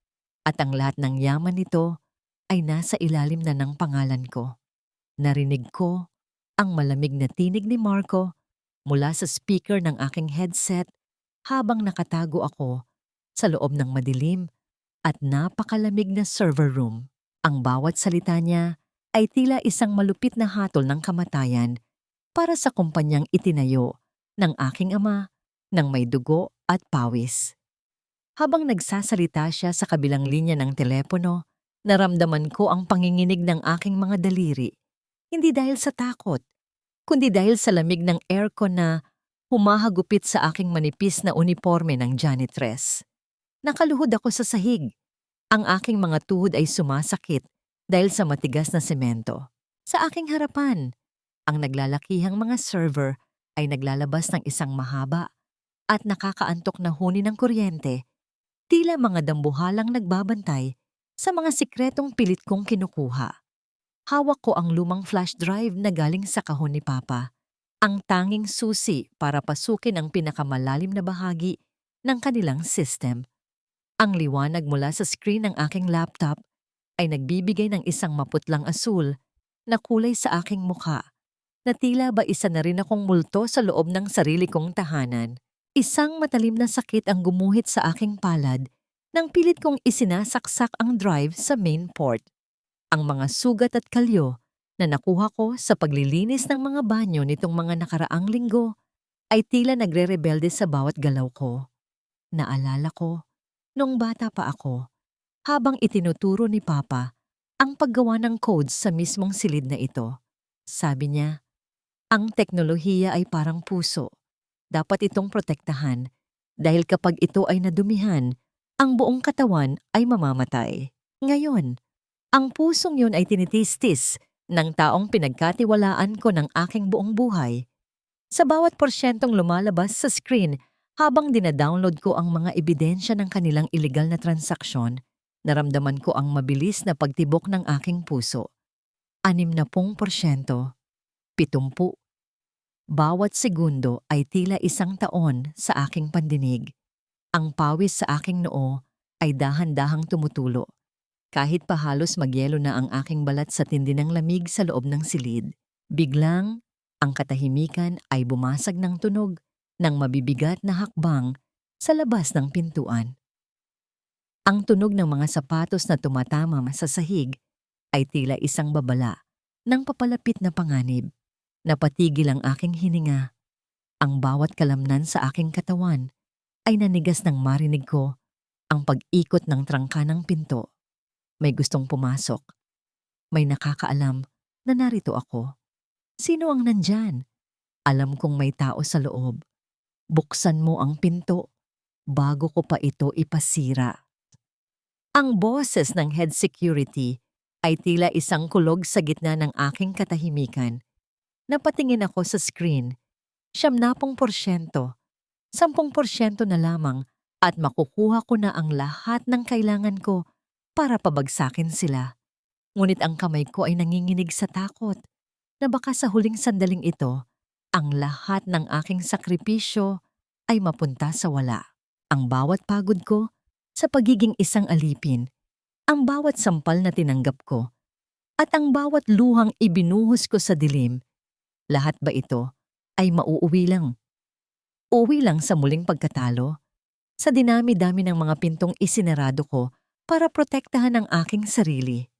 at ang lahat ng yaman nito ay nasa ilalim na ng pangalan ko. Narinig ko ang malamig na tinig ni Marco mula sa speaker ng aking headset habang nakatago ako sa loob ng madilim at napakalamig na server room. Ang bawat salita niya ay tila isang malupit na hatol ng kamatayan para sa kumpanyang itinayo ng aking ama ng may dugo at pawis. Habang nagsasalita siya sa kabilang linya ng telepono, naramdaman ko ang panginginig ng aking mga daliri. Hindi dahil sa takot, kundi dahil sa lamig ng aircon na humahagupit sa aking manipis na uniforme ng janitress. Nakaluhod ako sa sahig. Ang aking mga tuhod ay sumasakit dahil sa matigas na semento. Sa aking harapan, ang naglalakihang mga server ay naglalabas ng isang mahaba at nakakaantok na huni ng kuryente, tila mga dambuhalang nagbabantay sa mga sikretong pilit kong kinukuha. Hawak ko ang lumang flash drive na galing sa kahon ni Papa, ang tanging susi para pasukin ang pinakamalalim na bahagi ng kanilang system. Ang liwanag mula sa screen ng aking laptop ay nagbibigay ng isang maputlang asul na kulay sa aking mukha, na tila ba isa na rin akong multo sa loob ng sarili kong tahanan. Isang matalim na sakit ang gumuhit sa aking palad nang pilit kong isinasaksak ang drive sa main port. Ang mga sugat at kalyo na nakuha ko sa paglilinis ng mga banyo nitong mga nakaraang linggo ay tila nagre-rebelde sa bawat galaw ko. Naalala ko Nung bata pa ako, habang itinuturo ni Papa ang paggawa ng codes sa mismong silid na ito, sabi niya, ang teknolohiya ay parang puso. Dapat itong protektahan dahil kapag ito ay nadumihan, ang buong katawan ay mamamatay. Ngayon, ang pusong yun ay tinitistis ng taong pinagkatiwalaan ko ng aking buong buhay. Sa bawat porsyentong lumalabas sa screen habang dinadownload ko ang mga ebidensya ng kanilang iligal na transaksyon, naramdaman ko ang mabilis na pagtibok ng aking puso. 60%, 70. Bawat segundo ay tila 1 taon sa aking pandinig. Ang pawis sa aking noo ay dahan-dahang tumutulo. Kahit pa halos magyelo na ang aking balat sa tindi ng lamig sa loob ng silid, biglang ang katahimikan ay bumasag ng tunog ng mabibigat na hakbang sa labas ng pintuan. Ang tunog ng mga sapatos na tumatama sa sahig ay tila isang babala ng papalapit na panganib. Napatigil ang aking hininga. Ang bawat kalamnan sa aking katawan ay nanigas nang marinig ko ang pag-ikot ng trangka ng pinto. May gustong pumasok. May nakakaalam na narito ako. Sino ang nandyan? Alam kong may tao sa loob. Buksan mo ang pinto bago ko pa ito ipasira. Ang boses ng head security ay tila isang kulog sa gitna ng aking katahimikan. Napatingin ako sa screen, 70%, 10% na lamang at makukuha ko na ang lahat ng kailangan ko para pabagsakin sila. Ngunit ang kamay ko ay nanginginig sa takot na baka sa huling sandaling ito, ang lahat ng aking sakripisyo ay mapunta sa wala. Ang bawat pagod ko sa pagiging isang alipin, ang bawat sampal na tinanggap ko, at ang bawat luhang ibinuhos ko sa dilim, lahat ba ito ay mauuwi lang? Uwi lang sa muling pagkatalo? Sa dinami-dami ng mga pintong isinarado ko para protektahan ang aking sarili.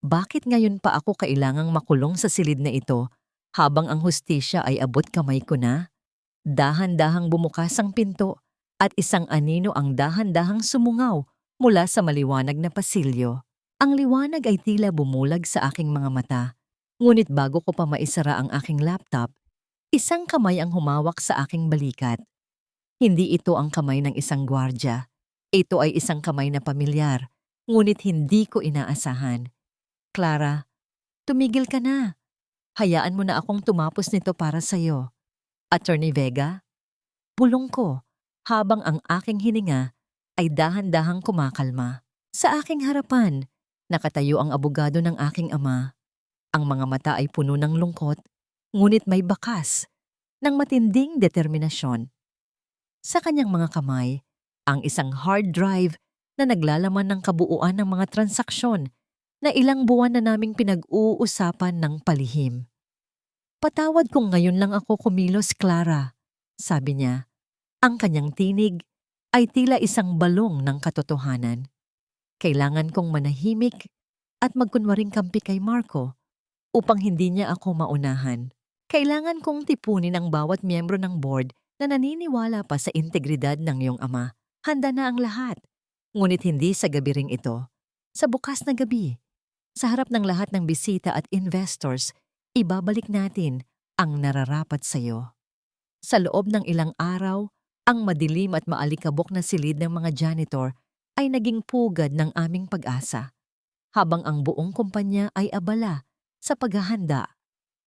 Bakit ngayon pa ako kailangang makulong sa silid na ito habang ang hustisya ay abot kamay ko na? Dahan-dahang bumukas ang pinto at isang anino ang dahan-dahang sumungaw mula sa maliwanag na pasilyo. Ang liwanag ay tila bumulag sa aking mga mata. Ngunit bago ko pa maisara ang aking laptop, isang kamay ang humawak sa aking balikat. Hindi ito ang kamay ng isang gwardya. Ito ay isang kamay na pamilyar, ngunit hindi ko inaasahan. Clara, tumigil ka na. Hayaan mo na akong tumapos nito para sa'yo. Attorney Vega? Bulong ko, habang ang aking hininga ay dahan-dahang kumakalma. Sa aking harapan, nakatayo ang abogado ng aking ama. Ang mga mata ay puno ng lungkot, ngunit may bakas ng matinding determinasyon. Sa kanyang mga kamay, ang isang hard drive na naglalaman ng kabuuan ng mga transaksyon na ilang buwan na naming pinag-uusapan ng palihim. Patawad kung ngayon lang ako kumilos, Clara, sabi niya. Ang kanyang tinig ay tila isang balong ng katotohanan. Kailangan kong manahimik at magkunwaring kampi kay Marco upang hindi niya ako maunahan. Kailangan kong tipunin ang bawat miyembro ng board na naniniwala pa sa integridad ng iyong ama. Handa na ang lahat. Ngunit hindi sa gabi ring ito. Sa bukas na gabi, sa harap ng lahat ng bisita at investors, ibabalik natin ang nararapat sa iyo. Sa loob ng ilang araw, ang madilim at maalikabok na silid ng mga janitor ay naging pugad ng aming pag-asa, habang ang buong kumpanya ay abala sa paghahanda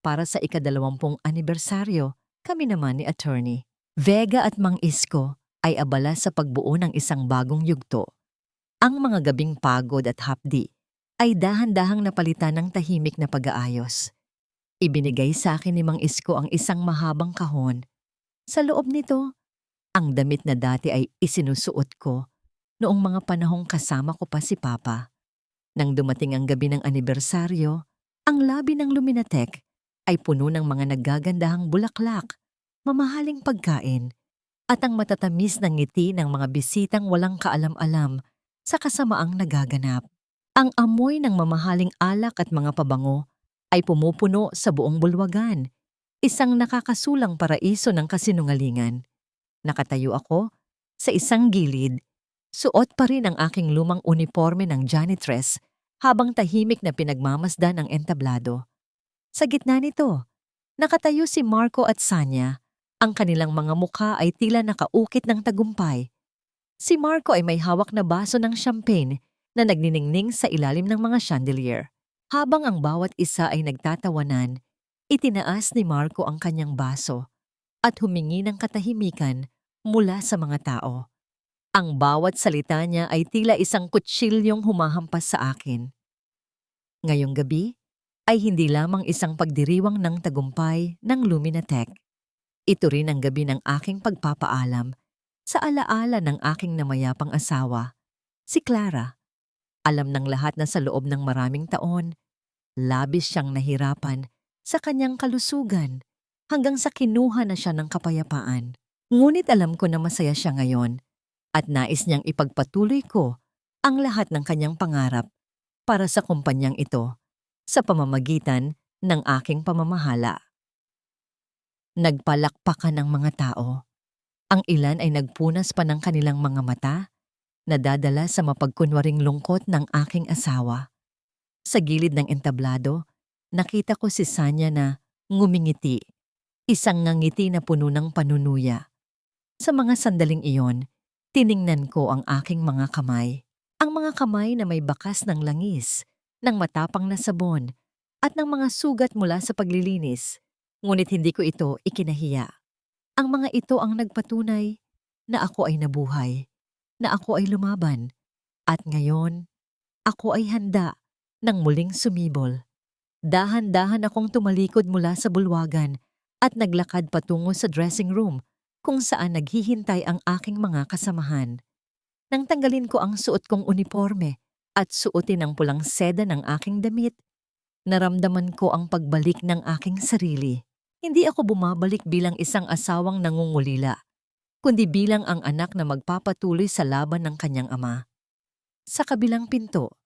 para sa ika-20 anibersaryo. Kami naman ni Attorney Vega at Mang Isko ay abala sa pagbuo ng isang bagong yugto. Ang mga gabing pagod at hapdi ay dahan-dahang napalitan ng tahimik na pag-aayos. Ibinigay sa akin ni Mang Isko ang isang mahabang kahon. Sa loob nito, ang damit na dati ay isinusuot ko noong mga panahong kasama ko pa si Papa. Nang dumating ang gabi ng anibersaryo, ang labi ng Luminatek ay puno ng mga naggagandahang bulaklak, mamahaling pagkain, at ang matatamis na ngiti ng mga bisitang walang kaalam-alam sa kasamaang nagaganap. Ang amoy ng mamahaling alak at mga pabango ay pumupuno sa buong bulwagan, isang nakakasulang paraiso ng kasinungalingan. Nakatayo ako sa isang gilid, Suot pa rin ang aking lumang uniforme ng janitress habang tahimik na pinagmamasdan ang entablado. Sa gitna nito, nakatayo si Marco at Sanya. Ang kanilang mga mukha ay tila nakaukit ng tagumpay. Si Marco ay may hawak na baso ng champagne na nagniningning sa ilalim ng mga chandelier. Habang ang bawat isa ay nagtatawanan, itinaas ni Marco ang kanyang baso at humingi ng katahimikan mula sa mga tao. Ang bawat salita niya ay tila isang kutsilyong humahampas sa akin. Ngayong gabi ay hindi lamang isang pagdiriwang ng tagumpay ng Luminatech. Ito rin ang gabi ng aking pagpapaalam sa alaala ng aking namayapang asawa, si Clara. Alam ng lahat na sa loob ng maraming taon, labis siyang nahirapan sa kanyang kalusugan hanggang sa kinuha na siya ng kapayapaan. Ngunit alam ko na masaya siya ngayon at nais niyang ipagpatuloy ko ang lahat ng kanyang pangarap para sa kumpanyang ito sa pamamagitan ng aking pamamahala. Nagpalakpakan ang mga tao. Ang ilan ay nagpunas pa ng kanilang mga mata, nadadala sa mapagkunwaring lungkot ng aking asawa. Sa gilid ng entablado, nakita ko si Sanya na ngumingiti, isang ngangiti na puno ng panunuya. Sa mga sandaling iyon, tiningnan ko ang aking mga kamay. Ang mga kamay na may bakas ng langis, ng matapang na sabon, at ng mga sugat mula sa paglilinis. Ngunit hindi ko ito ikinahiya. Ang mga ito ang nagpatunay na ako ay nabuhay, na ako ay lumaban, at ngayon, ako ay handa nang muling sumibol. Dahan-dahan akong tumalikod mula sa bulwagan at naglakad patungo sa dressing room kung saan naghihintay ang aking mga kasamahan. Nang tanggalin ko ang suot kong uniforme at suotin ang pulang seda ng aking damit, naramdaman ko ang pagbalik ng aking sarili. Hindi ako bumabalik bilang isang asawang nangungulila, kundi bilang ang anak na magpapatuloy sa laban ng kanyang ama. Sa kabilang pinto,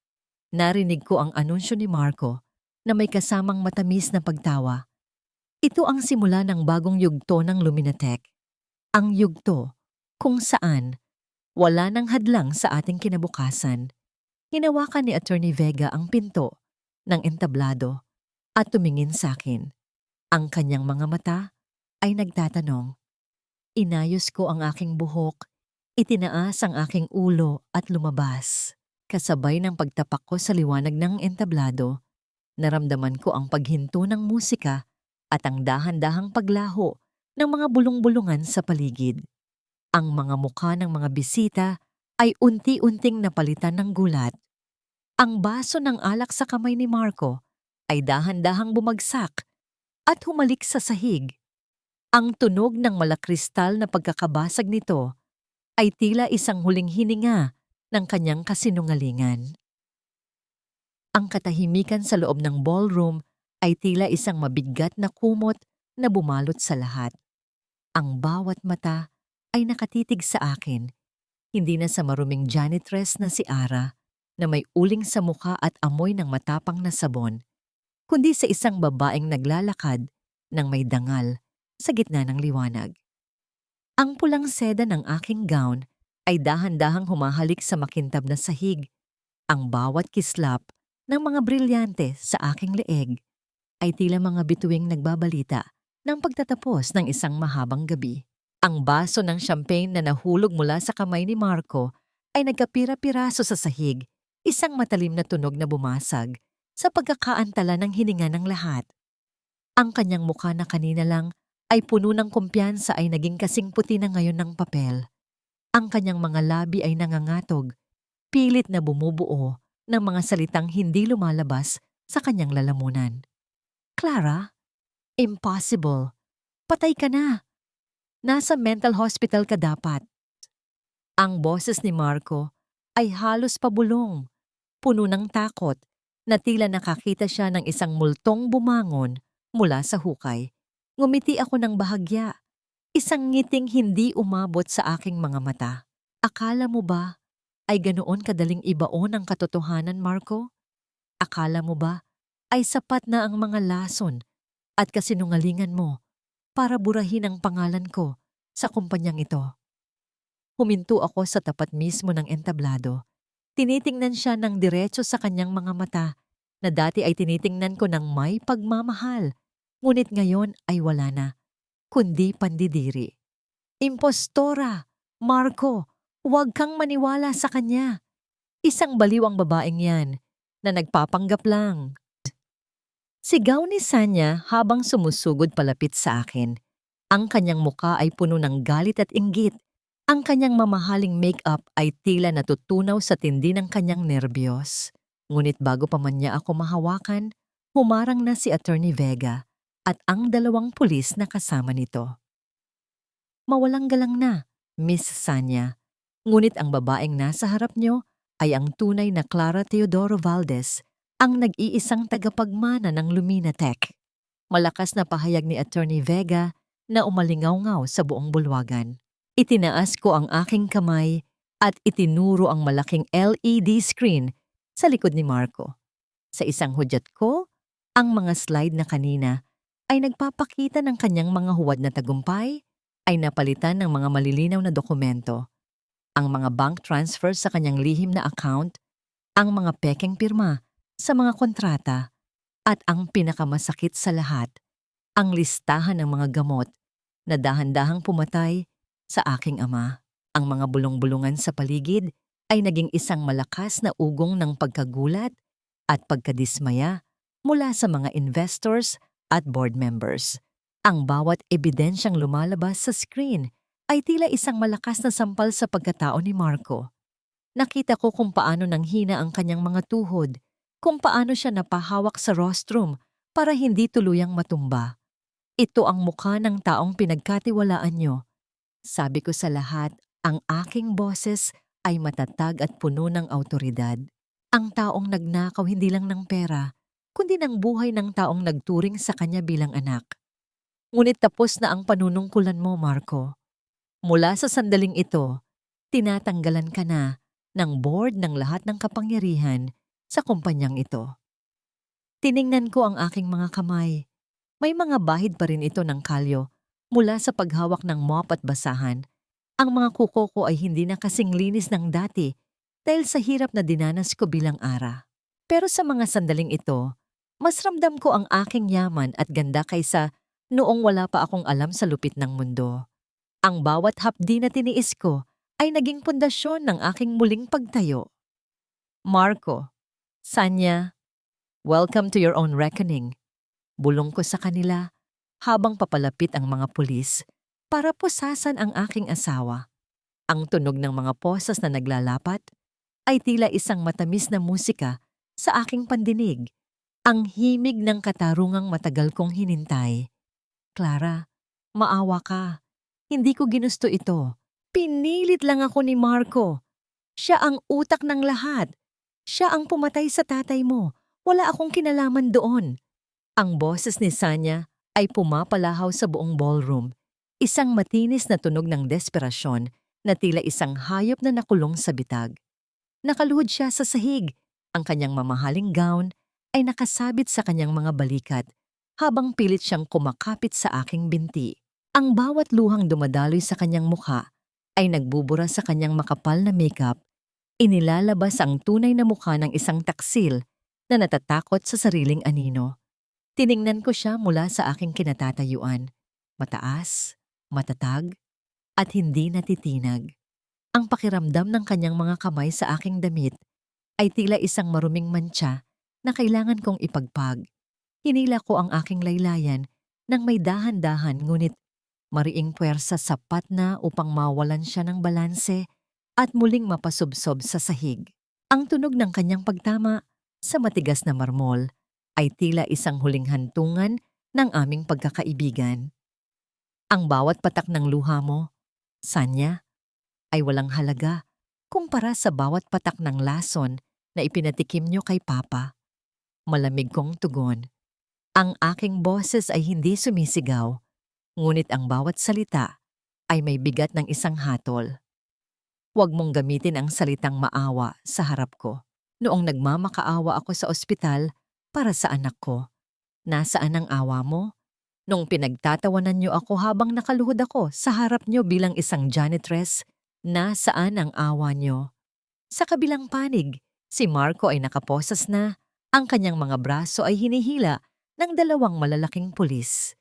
narinig ko ang anunsyo ni Marco na may kasamang matamis na pagtawa. Ito ang simula ng bagong yugto ng Luminatech. Ang yugto kung saan wala nang hadlang sa ating kinabukasan. Hinawakan ni Attorney Vega ang pinto ng entablado at tumingin sa akin. Ang kanyang mga mata ay nagtatanong. Inayos ko ang aking buhok, itinaas ang aking ulo at lumabas. Kasabay ng pagtapak ko sa liwanag ng entablado, naramdaman ko ang paghinto ng musika at ang dahan-dahang paglaho ng mga bulong-bulungan sa paligid. Ang mga mukha ng mga bisita ay unti-unting napalitan ng gulat. Ang baso ng alak sa kamay ni Marco ay dahan-dahang bumagsak at humalik sa sahig. Ang tunog ng malakristal na pagkakabasag nito ay tila isang huling hininga ng kanyang kasinungalingan. Ang katahimikan sa loob ng ballroom ay tila isang mabigat na kumot na bumalot sa lahat. Ang bawat mata ay nakatitig sa akin, hindi na sa maruming janitress na si Ara na may uling sa mukha at amoy ng matapang na sabon, kundi sa isang babaeng naglalakad ng may dangal sa gitna ng liwanag. Ang pulang seda ng aking gown ay dahan-dahang humahalik sa makintab na sahig. Ang bawat kislap ng mga brilyante sa aking leeg ay tila mga bituing nagbabalita ng pagtatapos ng isang mahabang gabi. Ang baso ng champagne na nahulog mula sa kamay ni Marco ay nagkapira-piraso sa sahig, isang matalim na tunog na bumasag sa pagkakaantala ng hininga ng lahat. Ang kanyang mukha na kanina lang ay puno ng kumpiyansa ay naging kasing puti na ngayon ng papel. Ang kanyang mga labi ay nangangatog, pilit na bumubuo ng mga salitang hindi lumalabas sa kanyang lalamunan. Clara, impossible. Patay ka na. Nasa mental hospital ka dapat. Ang boses ni Marco ay halos pabulong, puno ng takot, na tila nakakita siya ng isang multong bumangon mula sa hukay. Ngumiti ako ng bahagya, isang ngiting hindi umabot sa aking mga mata. Akala mo ba ay ganoon kadaling ibaon ang katotohanan, Marco? Akala mo ba ay sapat na ang mga lason at kasinungalingan mo para burahin ang pangalan ko sa kumpanyang ito? Huminto ako sa tapat mismo ng entablado. Tinitingnan siya ng diretso sa kanyang mga mata na dati ay tinitingnan ko ng may pagmamahal. Ngunit ngayon ay wala na, kundi pandidiri. Impostora! Marco, huwag kang maniwala sa kanya. Isang baliw ang babaeng yan na nagpapanggap lang. Sigaw ni Sanya habang sumusugod palapit sa akin. Ang kanyang muka ay puno ng galit at inggit. Ang kanyang mamahaling make-up ay tila natutunaw sa tindi ng kanyang nerbiyos. Ngunit bago pa man niya ako mahawakan, humarang na si Attorney Vega at ang dalawang pulis na kasama nito. Mawalang galang na, Miss Sanya. Ngunit ang babaeng nasa harap niyo ay ang tunay na Clara Teodoro Valdez, ang nag-iisang tagapagmana ng Lumina Tech. Malakas na pahayag ni Attorney Vega na umalingaw-ngaw sa buong bulwagan. Itinaas ko ang aking kamay at itinuro ang malaking LED screen sa likod ni Marco. Sa isang hudyat ko, ang mga slide na kanina ay nagpapakita ng kanyang mga huwad na tagumpay ay napalitan ng mga malilinaw na dokumento. Ang mga bank transfer sa kanyang lihim na account, ang mga pekeng pirma sa mga kontrata, at ang pinakamasakit sa lahat, ang listahan ng mga gamot na dahan-dahang pumatay sa aking ama. Ang mga bulong-bulungan sa paligid ay naging isang malakas na ugong ng pagkagulat at pagkadismaya mula sa mga investors at board members. Ang bawat ebidensyang lumalabas sa screen ay tila isang malakas na sampal sa pagkatao ni Marco. Nakita ko kung paano nanghina ang kanyang mga tuhod, kung paano siya napahawak sa rostrum para hindi tuluyang matumba. Ito ang mukha ng taong pinagkatiwalaan niyo. Sabi ko sa lahat, ang aking boses ay matatag at puno ng awtoridad. Ang taong nagnakaw hindi lang ng pera, kundi ng buhay ng taong nagturing sa kanya bilang anak. Ngunit tapos na ang panunungkulan mo, Marco. Mula sa sandaling ito, tinatanggalan ka na ng board ng lahat ng kapangyarihan sa kumpanyang ito. Tiningnan ko ang aking mga kamay. May mga bahid pa rin ito ng kalyo mula sa paghawak ng mop at basahan. Ang mga kuko ko ay hindi na kasing linis ng dati dahil sa hirap na dinanas ko bilang ara. Pero sa mga sandaling ito, mas ramdam ko ang aking yaman at ganda kaysa noong wala pa akong alam sa lupit ng mundo. Ang bawat hapdi na tiniis ko ay naging pundasyon ng aking muling pagtayo. Marco, Sanya, welcome to your own reckoning. Bulong ko sa kanila habang papalapit ang mga pulis para pusasan ang aking asawa. Ang tunog ng mga posas na naglalapat ay tila isang matamis na musika sa aking pandinig. Ang himig ng katarungang matagal kong hinintay. Clara, maawa ka. Hindi ko ginusto ito. Pinilit lang ako ni Marco. Siya ang utak ng lahat. Siya ang pumatay sa tatay mo. Wala akong kinalaman doon. Ang boses ni Sanya ay pumapalahaw sa buong ballroom. Isang matinis na tunog ng desperasyon na tila isang hayop na nakulong sa bitag. Nakaluhod siya sa sahig. Ang kanyang mamahaling gown ay nakasabit sa kanyang mga balikat habang pilit siyang kumakapit sa aking binti. Ang bawat luhang dumadaloy sa kanyang mukha ay nagbubura sa kanyang makapal na makeup. Inilalabas ang tunay na mukha ng isang taksil na natatakot sa sariling anino. Tiningnan ko siya mula sa aking kinatatayuan. Mataas, matatag, at hindi natitinag. Ang pakiramdam ng kanyang mga kamay sa aking damit ay tila isang maruming mantsa na kailangan kong ipagpag. Hinila ko ang aking laylayan nang may dahan-dahan ngunit mariing puwersa sapat na upang mawalan siya ng balanse at muling mapasubsob sa sahig. Ang tunog ng kanyang pagtama sa matigas na marmol ay tila isang huling hantungan ng aming pagkakaibigan. Ang bawat patak ng luha mo, Sanya, ay walang halaga kumpara sa bawat patak ng lason na ipinatikim niyo kay Papa. Malamig kong tugon. Ang aking boses ay hindi sumisigaw, ngunit ang bawat salita ay may bigat ng isang hatol. Huwag mong gamitin ang salitang maawa sa harap ko. Noong nagmamakaawa ako sa ospital para sa anak ko, nasaan ang awa mo? Nung pinagtatawanan niyo ako habang nakaluhod ako sa harap niyo bilang isang janitress Nasaan ang awa niyo? Sa kabilang panig, si Marco ay nakaposas na. Ang kanyang mga braso ay hinihila ng dalawang malalaking pulis.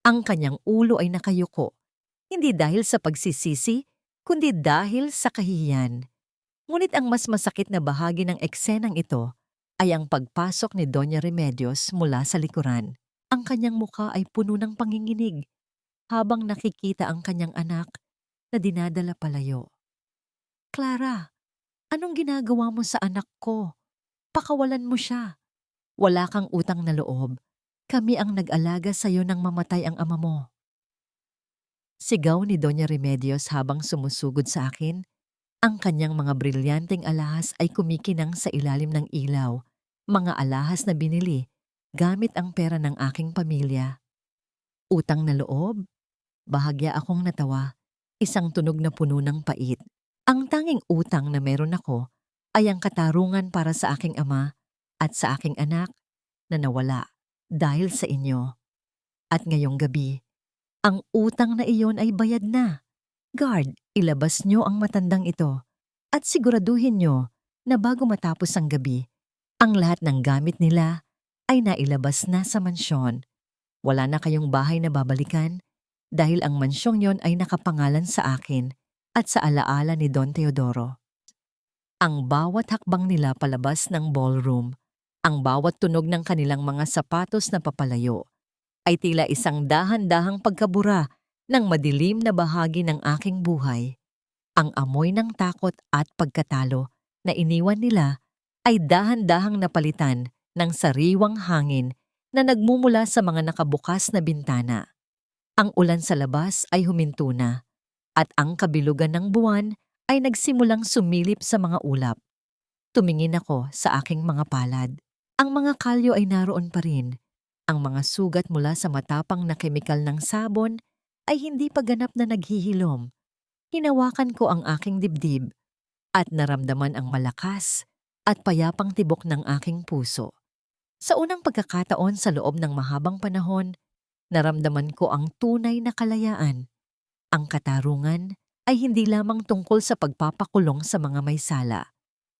Ang kanyang ulo ay nakayuko, hindi dahil sa pagsisisi, kundi dahil sa kahihiyan. Ngunit ang mas masakit na bahagi ng eksenang ito ay ang pagpasok ni Doña Remedios mula sa likuran. Ang kanyang mukha ay puno ng panginginig habang nakikita ang kanyang anak na dinadala palayo. Clara, anong ginagawa mo sa anak ko? Pakawalan mo siya. Wala kang utang na loob. Kami ang nag-alaga sa'yo nang mamatay ang ama mo. Sigaw ni Doña Remedios habang sumusugod sa akin. Ang kanyang mga brilyanteng alahas ay kumikinang sa ilalim ng ilaw. Mga alahas na binili gamit ang pera ng aking pamilya. Utang na loob? Bahagya akong natawa. Isang tunog na puno ng pait. Ang tanging utang na meron ako ay ang katarungan para sa aking ama at sa aking anak na nawala dahil sa inyo. At ngayong gabi, ang utang na iyon ay bayad na. Guard, ilabas nyo ang matandang ito at siguraduhin nyo na bago matapos ang gabi, ang lahat ng gamit nila ay nailabas na sa mansyon. Wala na kayong bahay na babalikan dahil ang mansyong yon ay nakapangalan sa akin at sa alaala ni Don Teodoro. Ang bawat hakbang nila palabas ng ballroom, ang bawat tunog ng kanilang mga sapatos na papalayo, ay tila isang dahan-dahang pagkabura ng madilim na bahagi ng aking buhay. Ang amoy ng takot at pagkatalo na iniwan nila ay dahan-dahang napalitan ng sariwang hangin na nagmumula sa mga nakabukas na bintana. Ang ulan sa labas ay huminto na at ang kabilugan ng buwan ay nagsimulang sumilip sa mga ulap. Tumingin ako sa aking mga palad. Ang mga kalyo ay naroon pa rin. Ang mga sugat mula sa matapang na kemikal ng sabon ay hindi pa ganap na naghihilom. Hinawakan ko ang aking dibdib at naramdaman ang malakas at payapang tibok ng aking puso. Sa unang pagkakataon sa loob ng mahabang panahon, naramdaman ko ang tunay na kalayaan. Ang katarungan ay hindi lamang tungkol sa pagpapakulong sa mga may sala.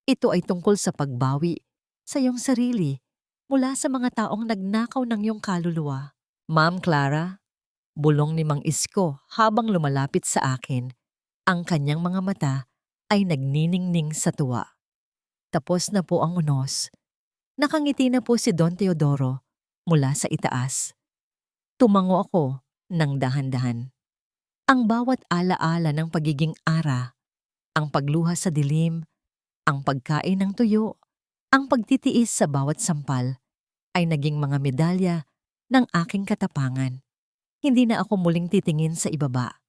Ito ay tungkol sa pagbawi sa iyong sarili mula sa mga taong nagnakaw ng iyong kaluluwa. Ma'am Clara, bulong ni Mang Isko habang lumalapit sa akin. Ang kanyang mga mata ay nagniningning sa tuwa. Tapos na po ang unos. Nakangiti na po si Don Teodoro mula sa itaas. Tumango ako ng dahan-dahan. Ang bawat alaala ng pagiging ara, ang pagluha sa dilim, ang pagkain ng tuyo, ang pagtitiis sa bawat sampal, ay naging mga medalya ng aking katapangan. Hindi na ako muling titingin sa ibaba.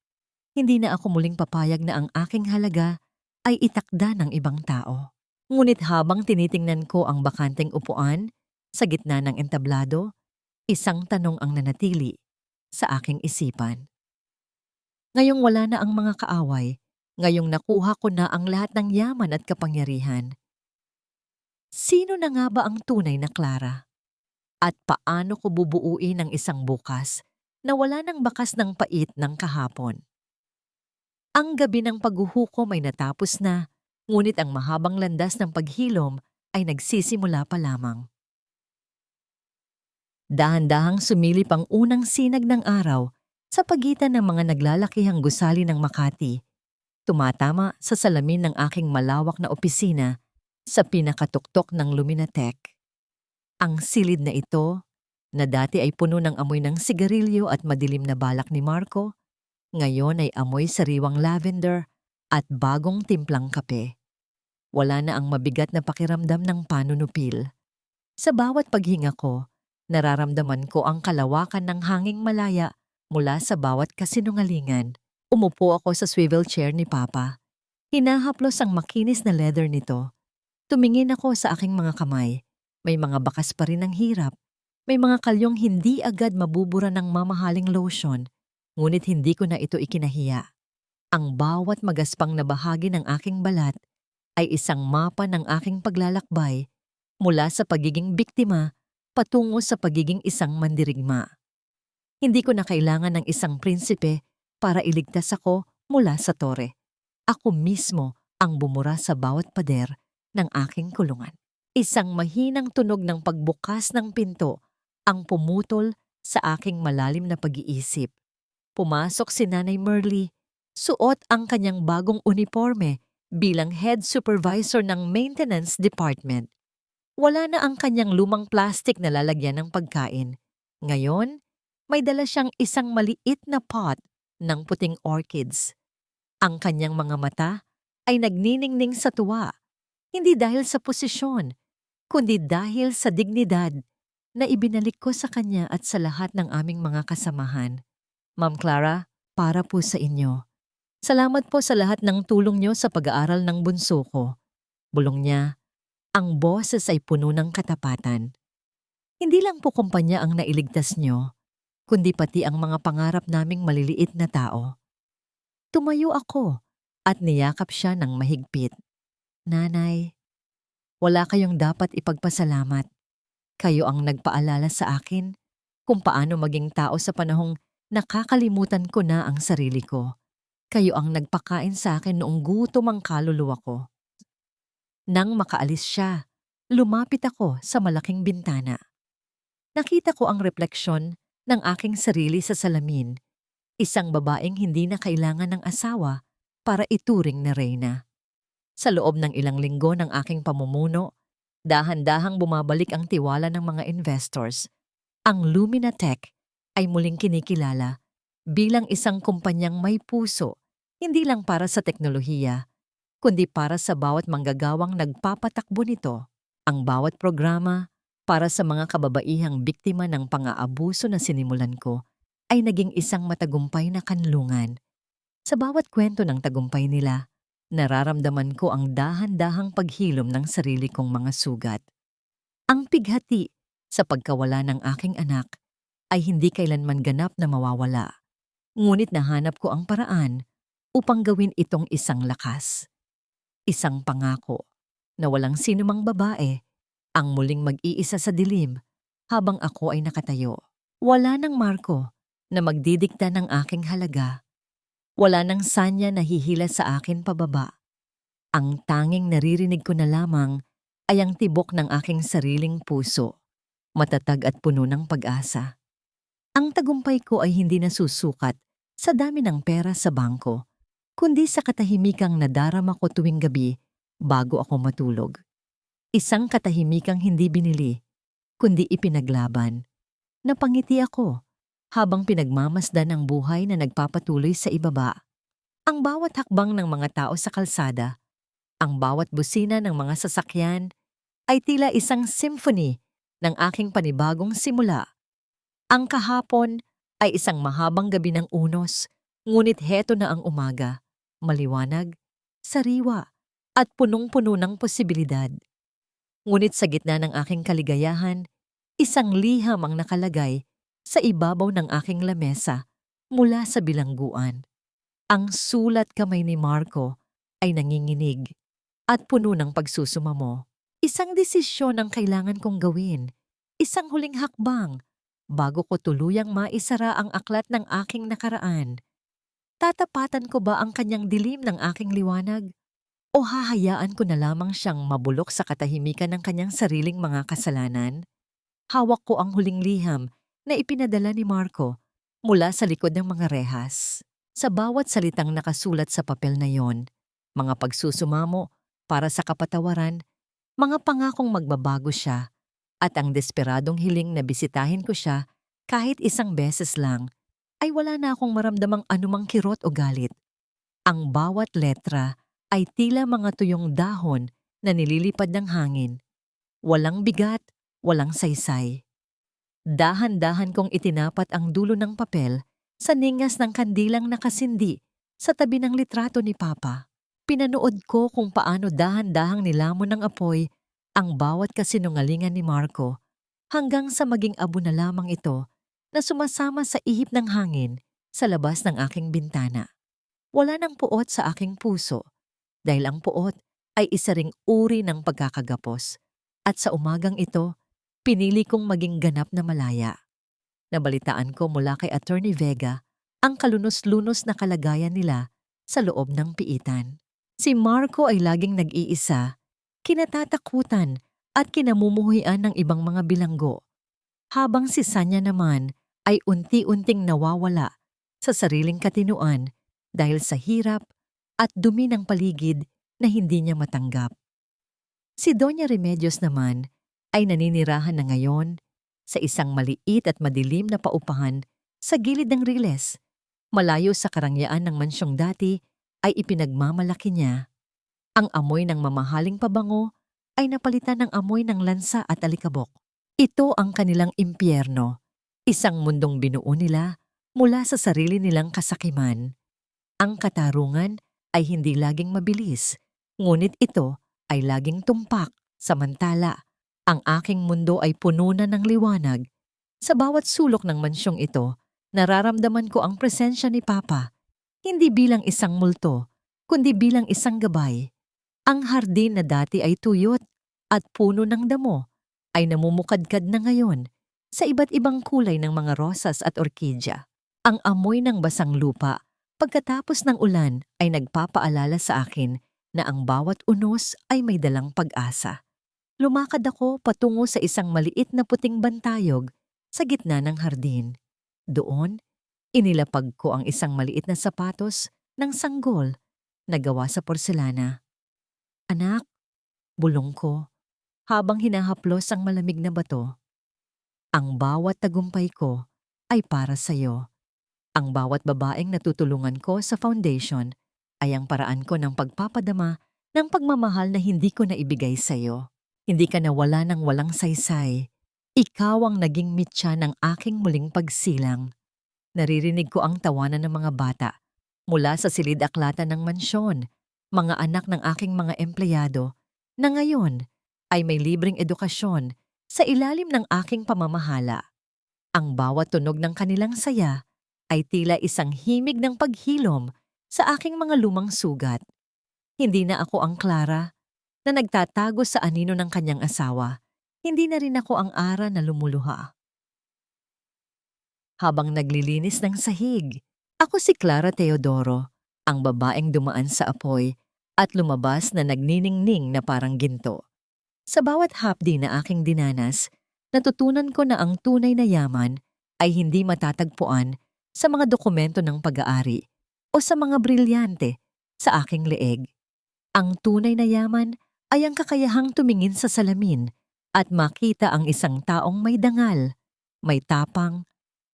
Hindi na ako muling papayag na ang aking halaga ay itakda ng ibang tao. Ngunit habang tinitingnan ko ang bakanteng upuan sa gitna ng entablado, isang tanong ang nanatili sa aking isipan. Ngayong wala na ang mga kaaway, ngayong nakuha ko na ang lahat ng yaman at kapangyarihan, sino na nga ba ang tunay na Clara? At paano ko bubuuin ang isang bukas na wala ng bakas ng pait ng kahapon? Ang gabi ng paghuhukom ay natapos na, ngunit ang mahabang landas ng paghilom ay nagsisimula pa lamang. Dahan-dahang sumilip ang unang sinag ng araw sa pagitan ng mga naglalakihang gusali ng Makati, tumatama sa salamin ng aking malawak na opisina sa pinakatuktok ng Luminatec. Ang silid na ito, na dati ay puno ng amoy ng sigarilyo at madilim na balak ni Marco, ngayon ay amoy sariwang lavender at bagong timplang kape. Wala na ang mabigat na pakiramdam ng panunupil. Sa bawat paghinga ko, nararamdaman ko ang kalawakan ng hanging malaya mula sa bawat kasinungalingan. Umupo ako sa swivel chair ni Papa. Hinahaplos ang makinis na leather nito. Tumingin ako sa aking mga kamay. May mga bakas pa rin ng hirap. May mga kalyong hindi agad mabubura ng mamahaling lotion. Ngunit hindi ko na ito ikinahiya. Ang bawat magaspang na bahagi ng aking balat ay isang mapa ng aking paglalakbay mula sa pagiging biktima patungo sa pagiging isang mandirigma. Hindi ko na kailangan ng isang prinsipe para iligtas ako mula sa tore. Ako mismo ang bumura sa bawat pader ng aking kulungan. Isang mahinang tunog ng pagbukas ng pinto ang pumutol sa aking malalim na pag-iisip. Pumasok si Nanay Merly, suot ang kanyang bagong uniforme bilang head supervisor ng maintenance department. Wala na ang kanyang lumang plastic na lalagyan ng pagkain. Ngayon, may dala siyang isang maliit na pot ng puting orchids. Ang kanyang mga mata ay nagniningning sa tuwa, hindi dahil sa posisyon, kundi dahil sa dignidad na ibinalik ko sa kanya at sa lahat ng aming mga kasamahan. Ma'am Clara, para po sa inyo. Salamat po sa lahat ng tulong niyo sa pag-aaral ng bunso ko. Bulong niya, ang boses ay puno ng katapatan. Hindi lang po kumpanya ang nailigtas niyo, kundi pati ang mga pangarap naming maliliit na tao. Tumayo ako at niyakap siya ng mahigpit. Nanay, wala kayong dapat ipagpasalamat. Kayo ang nagpaalala sa akin kung paano maging tao sa panahong nakakalimutan ko na ang sarili ko. Kayo ang nagpakain sa akin noong gutom ang kaluluwa ko. Nang makaalis siya, lumapit ako sa malaking bintana. Nakita ko ang refleksyon ng aking sarili sa salamin, isang babaeng hindi na kailangan ng asawa para ituring na reyna. Sa loob ng ilang linggo ng aking pamumuno, dahan-dahang bumabalik ang tiwala ng mga investors. Ang Luminatech ay muling kinikilala bilang isang kumpanyang may puso, hindi lang para sa teknolohiya, kundi para sa bawat manggagawang nagpapatakbo nito. Ang bawat programa para sa mga kababaihang biktima ng pang-aabuso na sinimulan ko ay naging isang matagumpay na kanlungan. Sa bawat kwento ng tagumpay nila, nararamdaman ko ang dahan-dahang paghilom ng sarili kong mga sugat. Ang pighati sa pagkawala ng aking anak ay hindi kailanman ganap na mawawala. Ngunit nahanap ko ang paraan upang gawin itong isang lakas. Isang pangako na walang sinumang babae ang muling mag-iisa sa dilim habang ako ay nakatayo. Wala nang marko na magdidikta ng aking halaga. Wala nang sanya na hihila sa akin pababa. Ang tanging naririnig ko na lamang ay ang tibok ng aking sariling puso, matatag at puno ng pag-asa. Ang tagumpay ko ay hindi nasusukat sa dami ng pera sa bangko, kundi sa katahimikang nadarama ko tuwing gabi bago ako matulog. Isang katahimikang hindi binili, kundi ipinaglaban. Napangiti ako habang pinagmamasdan ang buhay na nagpapatuloy sa ibaba. Ang bawat hakbang ng mga tao sa kalsada, ang bawat busina ng mga sasakyan, ay tila isang symphony ng aking panibagong simula. Ang kahapon ay isang mahabang gabi ng unos, ngunit heto na ang umaga, maliwanag, sariwa, at punong-puno ng posibilidad. Ngunit sa gitna ng aking kaligayahan, isang liham ang nakalagay sa ibabaw ng aking lamesa mula sa bilangguan. Ang sulat kamay ni Marco ay nanginginig at puno ng pagsusumamo. Isang desisyon ang kailangan kong gawin, isang huling hakbang bago ko tuluyang maisara ang aklat ng aking nakaraan. Tatapatan ko ba ang kanyang dilim ng aking liwanag? O hahayaan ko na lamang siyang mabulok sa katahimikan ng kanyang sariling mga kasalanan? Hawak ko ang huling liham na ipinadala ni Marco mula sa likod ng mga rehas. Sa bawat salitang nakasulat sa papel na yon, mga pagsusumamo para sa kapatawaran, mga pangakong magbabago siya, at ang desperadong hiling na bisitahin ko siya kahit isang beses lang, ay wala na akong maramdamang anumang kirot o galit. Ang bawat letra ay tila mga tuyong dahon na nililipad ng hangin. Walang bigat, walang saysay. Dahan-dahan kong itinapat ang dulo ng papel sa ningas ng kandilang nakasindi sa tabi ng litrato ni Papa. Pinanood ko kung paano dahan-dahang nilamon ng apoy ang bawat kasinungalingan ni Marco hanggang sa maging abo na lamang ito na sumasama sa ihip ng hangin sa labas ng aking bintana. Wala nang puot sa aking puso dahil ang puot ay isa ring uri ng pagkakagapos. At sa umagang ito, pinili kong maging ganap na malaya. Nabalitaan ko mula kay Attorney Vega ang kalunos-lunos na kalagayan nila sa loob ng piitan. Si Marco ay laging nag-iisa, kinatatakutan at kinamumuhian ng ibang mga bilanggo, habang si Sanya naman ay unti-unting nawawala sa sariling katinuan dahil sa hirap at dumi ng paligid na hindi niya matanggap. Si Doña Remedios naman ay naninirahan na ngayon sa isang maliit at madilim na paupahan sa gilid ng Riles. Malayo sa karangyaan ng mansyong dati ay ipinagmamalaki niya. Ang amoy ng mamahaling pabango ay napalitan ng amoy ng lansa at alikabok. Ito ang kanilang impyerno, isang mundong binuo nila mula sa sarili nilang kasakiman. Ang katarungan ay hindi laging mabilis, ngunit ito ay laging tumpak. Samantala, ang aking mundo ay puno na ng liwanag. Sa bawat sulok ng mansyong ito, nararamdaman ko ang presensya ni Papa, hindi bilang isang multo, kundi bilang isang gabay. Ang hardin na dati ay tuyot at puno ng damo ay namumukadkad na ngayon sa iba't ibang kulay ng mga rosas at orkidya. Ang amoy ng basang lupa pagkatapos ng ulan ay nagpapaalala sa akin na ang bawat unos ay may dalang pag-asa. Lumakad ako patungo sa isang maliit na puting bantayog sa gitna ng hardin. Doon, inilapag ko ang isang maliit na sapatos ng sanggol na gawa sa porselana. Anak, bulong ko, habang hinahaplos ang malamig na bato. Ang bawat tagumpay ko ay para sa iyo. Ang bawat babaeng natutulungan ko sa foundation ay ang paraan ko ng pagpapadama ng pagmamahal na hindi ko naibigay sa iyo. Hindi ka nawala ng walang saysay. Ikaw ang naging mitya ng aking muling pagsilang. Naririnig ko ang tawanan ng mga bata mula sa silid-aklatan ng mansyon, mga anak ng aking mga empleyado na ngayon ay may libreng edukasyon sa ilalim ng aking pamamahala. Ang bawat tunog ng kanilang saya ay tila isang himig ng paghilom sa aking mga lumang sugat. Hindi na ako ang Clara na nagtatago sa anino ng kanyang asawa. Hindi na rin ako ang Ara na lumuluha. Habang naglilinis ng sahig, ako si Clara Teodoro, ang babaeng dumaan sa apoy at lumabas na nagniningning na parang ginto. Sa bawat hapdi na aking dinanas, natutunan ko na ang tunay na yaman ay hindi matatagpuan sa mga dokumento ng pag-aari o sa mga brilyante sa aking leeg. Ang tunay na yaman ay ang kakayahang tumingin sa salamin at makita ang isang taong may dangal, may tapang,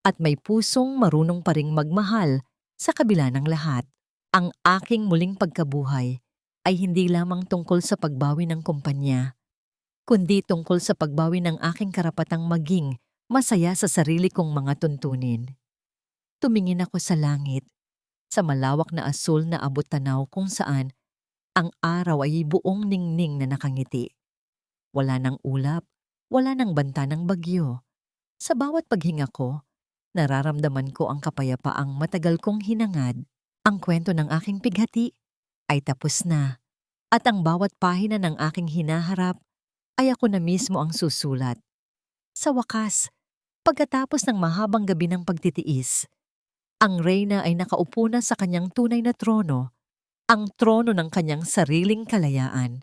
at may pusong marunong pa ring magmahal sa kabila ng lahat. Ang aking muling pagkabuhay ay hindi lamang tungkol sa pagbawi ng kumpanya, kundi tungkol sa pagbawi ng aking karapatang maging masaya sa sarili kong mga tuntunin. Tumingin ako sa langit, sa malawak na asul na abot-tanaw kung saan ang araw ay buong ningning na nakangiti. Wala ng ulap, wala ng banta ng bagyo. Sa bawat paghinga ko, nararamdaman ko ang kapayapaang matagal kong hinangad. Ang kwento ng aking pighati ay tapos na, at ang bawat pahina ng aking hinaharap ay ako na mismo ang susulat. Sa wakas, pagkatapos ng mahabang gabi ng pagtitiis, ang reyna ay nakaupo na sa kanyang tunay na trono, ang trono ng kanyang sariling kalayaan.